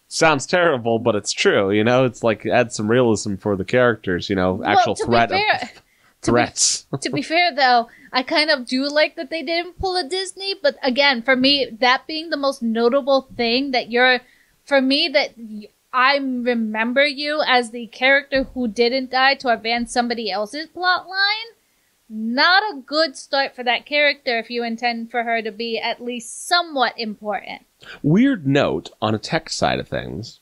Sounds terrible, but it's true. It's like add some realism for the characters. Actual threats. To be fair, though, I kind of do like that they didn't pull a Disney. But again, for me, that being the most notable thing that I remember you as the character who didn't die to advance somebody else's plot line. Not a good start for that character if you intend for her to be at least somewhat important. Weird note on a tech side of things.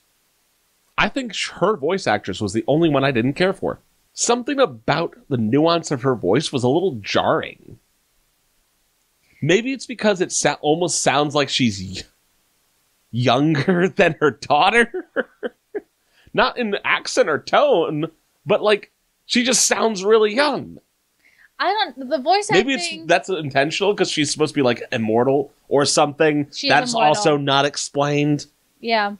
I think her voice actress was the only one I didn't care for. Something about the nuance of her voice was a little jarring. Maybe it's because it almost sounds like she's younger than her daughter. Not in accent or tone, but like she just sounds really young. The voice acting... Maybe that's intentional because she's supposed to be like immortal or something. That's immortal. Also not explained. Yeah.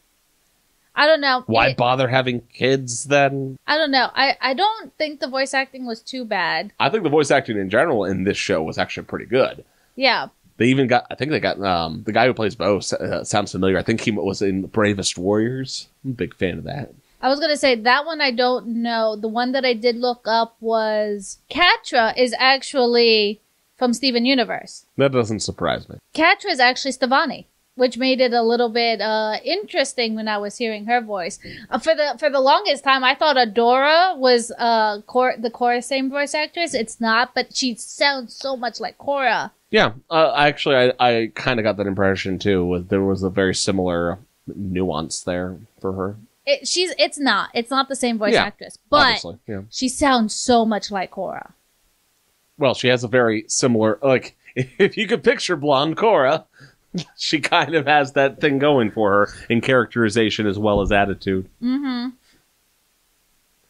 I don't know. Why bother having kids then? I don't know. I don't think the voice acting was too bad. I think the voice acting in general in this show was actually pretty good. Yeah. They got the guy who plays Bo sounds familiar. I think he was in The Bravest Warriors. I'm a big fan of that. I was going to say, that one I don't know. The one that I did look up was Catra is actually from Steven Universe. That doesn't surprise me. Catra is actually Stevani, which made it a little bit interesting when I was hearing her voice. For the longest time, I thought Adora was the Korra same voice actress. It's not, but she sounds so much like Korra. Yeah, actually, I kind of got that impression too. There was a very similar nuance there for her. It's not the same voice actress, but she sounds so much like Korra. Well, she has a very similar, like, if you could picture blonde Korra, she kind of has that thing going for her in characterization as well as attitude. Mm-hmm.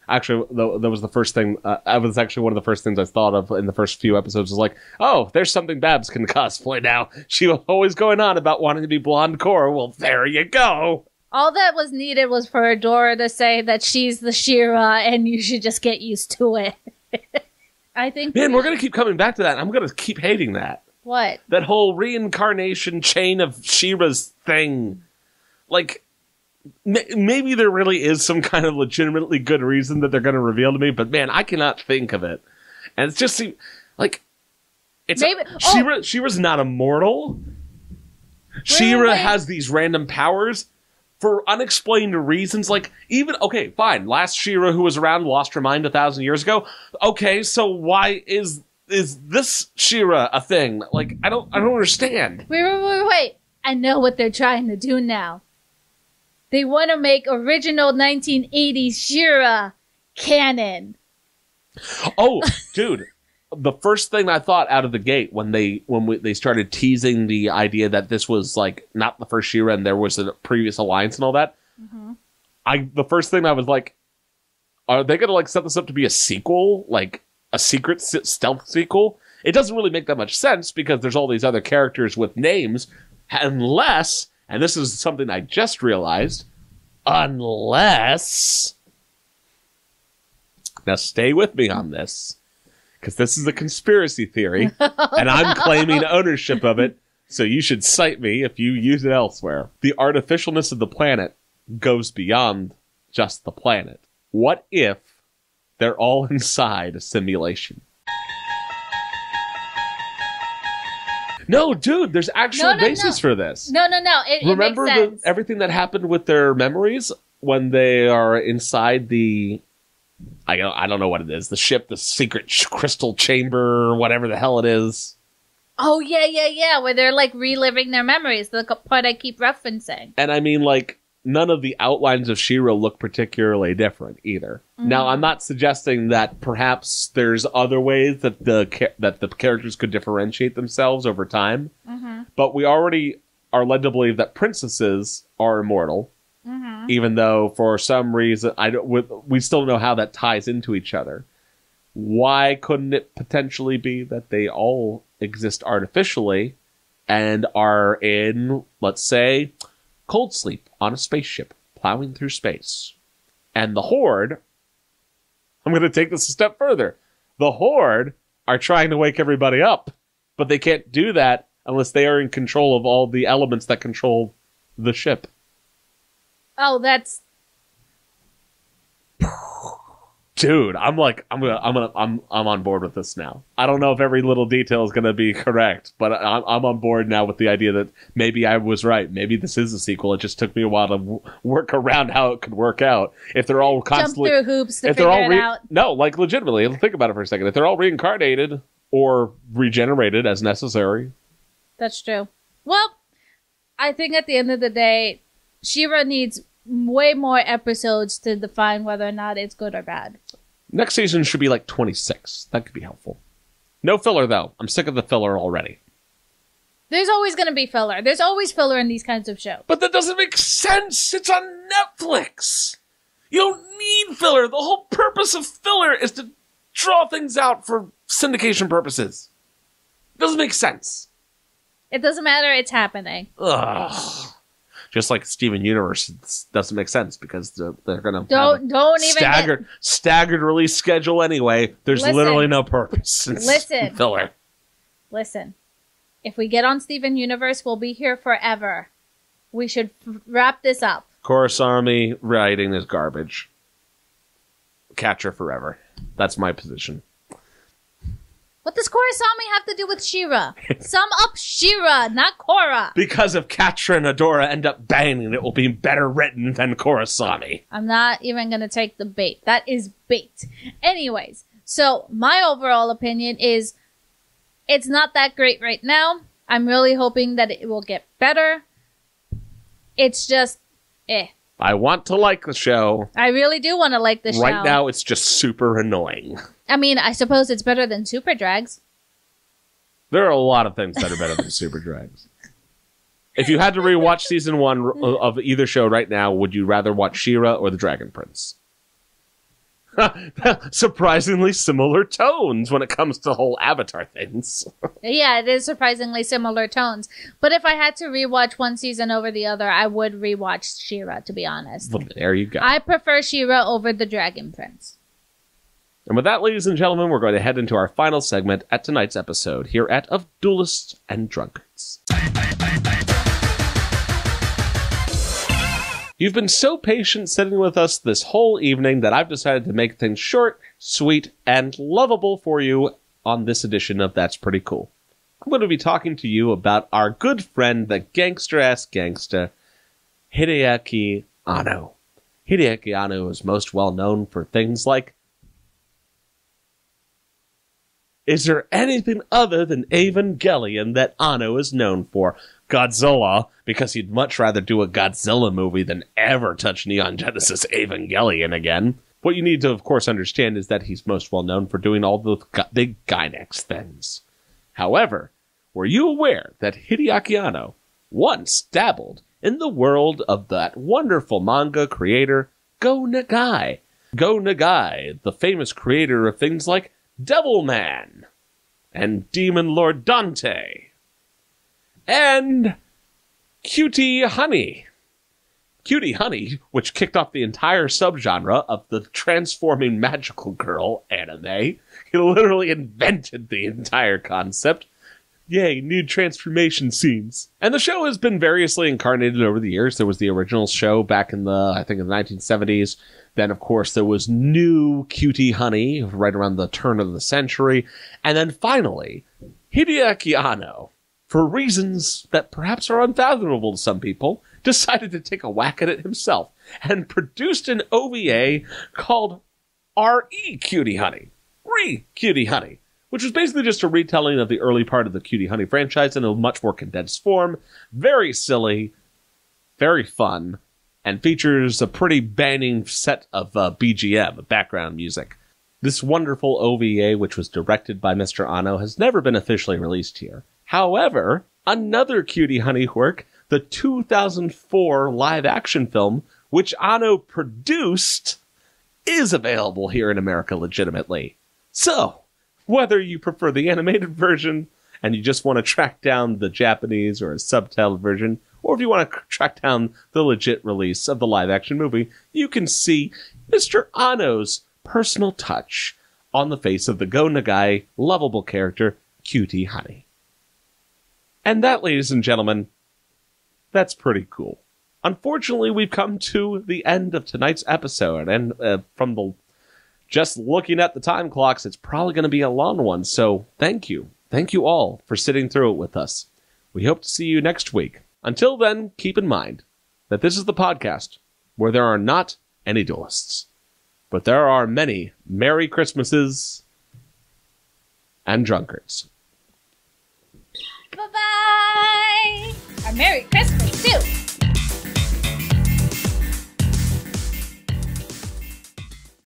Actually, that was the first thing. I was actually one of the first things I thought of in the first few episodes. Was like, oh, there's something Babs can cosplay now. She was always going on about wanting to be blonde Korra. Well, there you go. All that was needed was for Adora to say that she's the Shera, and you should just get used to it. I think. Man, we're gonna keep coming back to that. I'm gonna keep hating that. What? That whole reincarnation chain of Shera's thing. Like, maybe there really is some kind of legitimately good reason that they're going to reveal to me, but man, I cannot think of it. And it's just like, it's maybe, Shera's not immortal. Shera has these random powers for unexplained reasons. Like, even, okay, fine, last Shera who was around lost her mind 1,000 years ago. Okay, so why is this Shera a thing? Like, I don't understand. Wait. I know what they're trying to do now. They want to make original 1980s Shera canon. Oh, dude. The first thing I thought out of the gate when they started teasing the idea that this was like not the first Shera and there was a previous alliance and all that, the first thing I was like, are they going to like set this up to be a sequel? Like a secret stealth sequel? It doesn't really make that much sense because there's all these other characters with names unless... And this is something I just realized. Unless... Now stay with me on this. Because this is a conspiracy theory. And I'm claiming ownership of it. So you should cite me if you use it elsewhere. The artificialness of the planet goes beyond just the planet. What if they're all inside a simulation? No, dude, there's actual basis for this. No. It makes sense. Everything that happened with their memories when they are inside the... I don't know what it is. The ship, the secret crystal chamber, whatever the hell it is. Oh, yeah. Where they're, like, reliving their memories. The part I keep referencing. And I mean, like, none of the outlines of Shera look particularly different either. Mm-hmm. Now, I'm not suggesting that perhaps there's other ways that the characters could differentiate themselves over time. Mm-hmm. But we already are led to believe that princesses are immortal. Mm-hmm. Even though, for some reason, we still don't know how that ties into each other. Why couldn't it potentially be that they all exist artificially and are in, let's say, cold sleep on a spaceship, plowing through space? And the Horde, I'm going to take this a step further. The Horde are trying to wake everybody up, but they can't do that unless they are in control of all the elements that control the ship. Oh, that's... Dude, I'm on board with this now. I don't know if every little detail is going to be correct, but I'm on board now with the idea that maybe I was right. Maybe this is a sequel. It just took me a while to work around how it could work out. If they're all constantly... Jump through hoops to figure it out. No, like legitimately, think about it for a second. If they're all reincarnated or regenerated as necessary. That's true. Well, I think at the end of the day, Shera needs way more episodes to define whether or not it's good or bad. Next season should be like 26. That could be helpful. No filler, though. I'm sick of the filler already. There's always going to be filler. There's always filler in these kinds of shows. But that doesn't make sense. It's on Netflix. You don't need filler. The whole purpose of filler is to draw things out for syndication purposes. It doesn't make sense. It doesn't matter. It's happening. Ugh. Just like Steven Universe, it doesn't make sense because they're going to don't even staggered release schedule anyway. There's literally no purpose. Listen, filler. Listen, if we get on Steven Universe, we'll be here forever. We should wrap this up. Chorus Army writing is garbage. Catcher forever. That's my position. What does Korosami have to do with Shera? Sum up Shera, not Korra. Because if Catra and Adora end up banging, it will be better written than Korosami. I'm not even going to take the bait. That is bait. Anyways, so my overall opinion is it's not that great right now. I'm really hoping that it will get better. It's just, I want to like the show. I really do want to like the show. Right now, it's just super annoying. I mean, I suppose it's better than Super Drags. There are a lot of things that are better than Super Drags. If you had to rewatch season 1 of either show right now, would you rather watch Shera or The Dragon Prince? Surprisingly similar tones when it comes to whole Avatar things. Yeah, it is surprisingly similar tones. But if I had to rewatch one season over the other, I would rewatch Shera, to be honest. Well, there you go. I prefer Shera over The Dragon Prince. And with that, ladies and gentlemen, we're going to head into our final segment at tonight's episode here at Of Duelists and Drunkards. You've been so patient sitting with us this whole evening that I've decided to make things short, sweet, and lovable for you on this edition of That's Pretty Cool. I'm going to be talking to you about our good friend, the gangster-ass gangsta, Hideaki Anno. Hideaki Anno is most well known for things like, is there anything other than Evangelion that Anno is known for? Godzilla, because he'd much rather do a Godzilla movie than ever touch Neon Genesis Evangelion again. What you need to, of course, understand is that he's most well known for doing all the big Gynax things. However, were you aware that Hideaki Anno once dabbled in the world of that wonderful manga creator, Go Nagai? Go Nagai, the famous creator of things like Devilman and Demon Lord Dante and Cutie Honey. Cutie Honey, which kicked off the entire subgenre of the transforming magical girl anime. He literally invented the entire concept. Yay, new transformation scenes. And the show has been variously incarnated over the years. There was the original show back in the 1970s. Then, of course, there was new Cutie Honey right around the turn of the century. And then finally, Hideaki Anno, for reasons that perhaps are unfathomable to some people, decided to take a whack at it himself and produced an OVA called R.E. Cutie Honey. Cutie Honey, which was basically just a retelling of the early part of the Cutie Honey franchise in a much more condensed form. Very silly, very fun, and features a pretty banging set of BGM, background music. This wonderful OVA, which was directed by Mr. Anno, has never been officially released here. However, another Cutie Honey work, the 2004 live-action film, which Anno produced, is available here in America legitimately. So, whether you prefer the animated version and you just want to track down the Japanese or a subtitled version, or if you want to track down the legit release of the live-action movie, you can see Mr. Anno's personal touch on the face of the Go Nagai lovable character, Cutie Honey. And that, ladies and gentlemen, that's pretty cool. Unfortunately, we've come to the end of tonight's episode, and from the just looking at the time clocks, it's probably going to be a long one, so thank you. Thank you all for sitting through it with us. We hope to see you next week. Until then, keep in mind that this is the podcast where there are not any duelists, but there are many Merry Christmases and drunkards. Bye-bye! A Merry Christmas, too!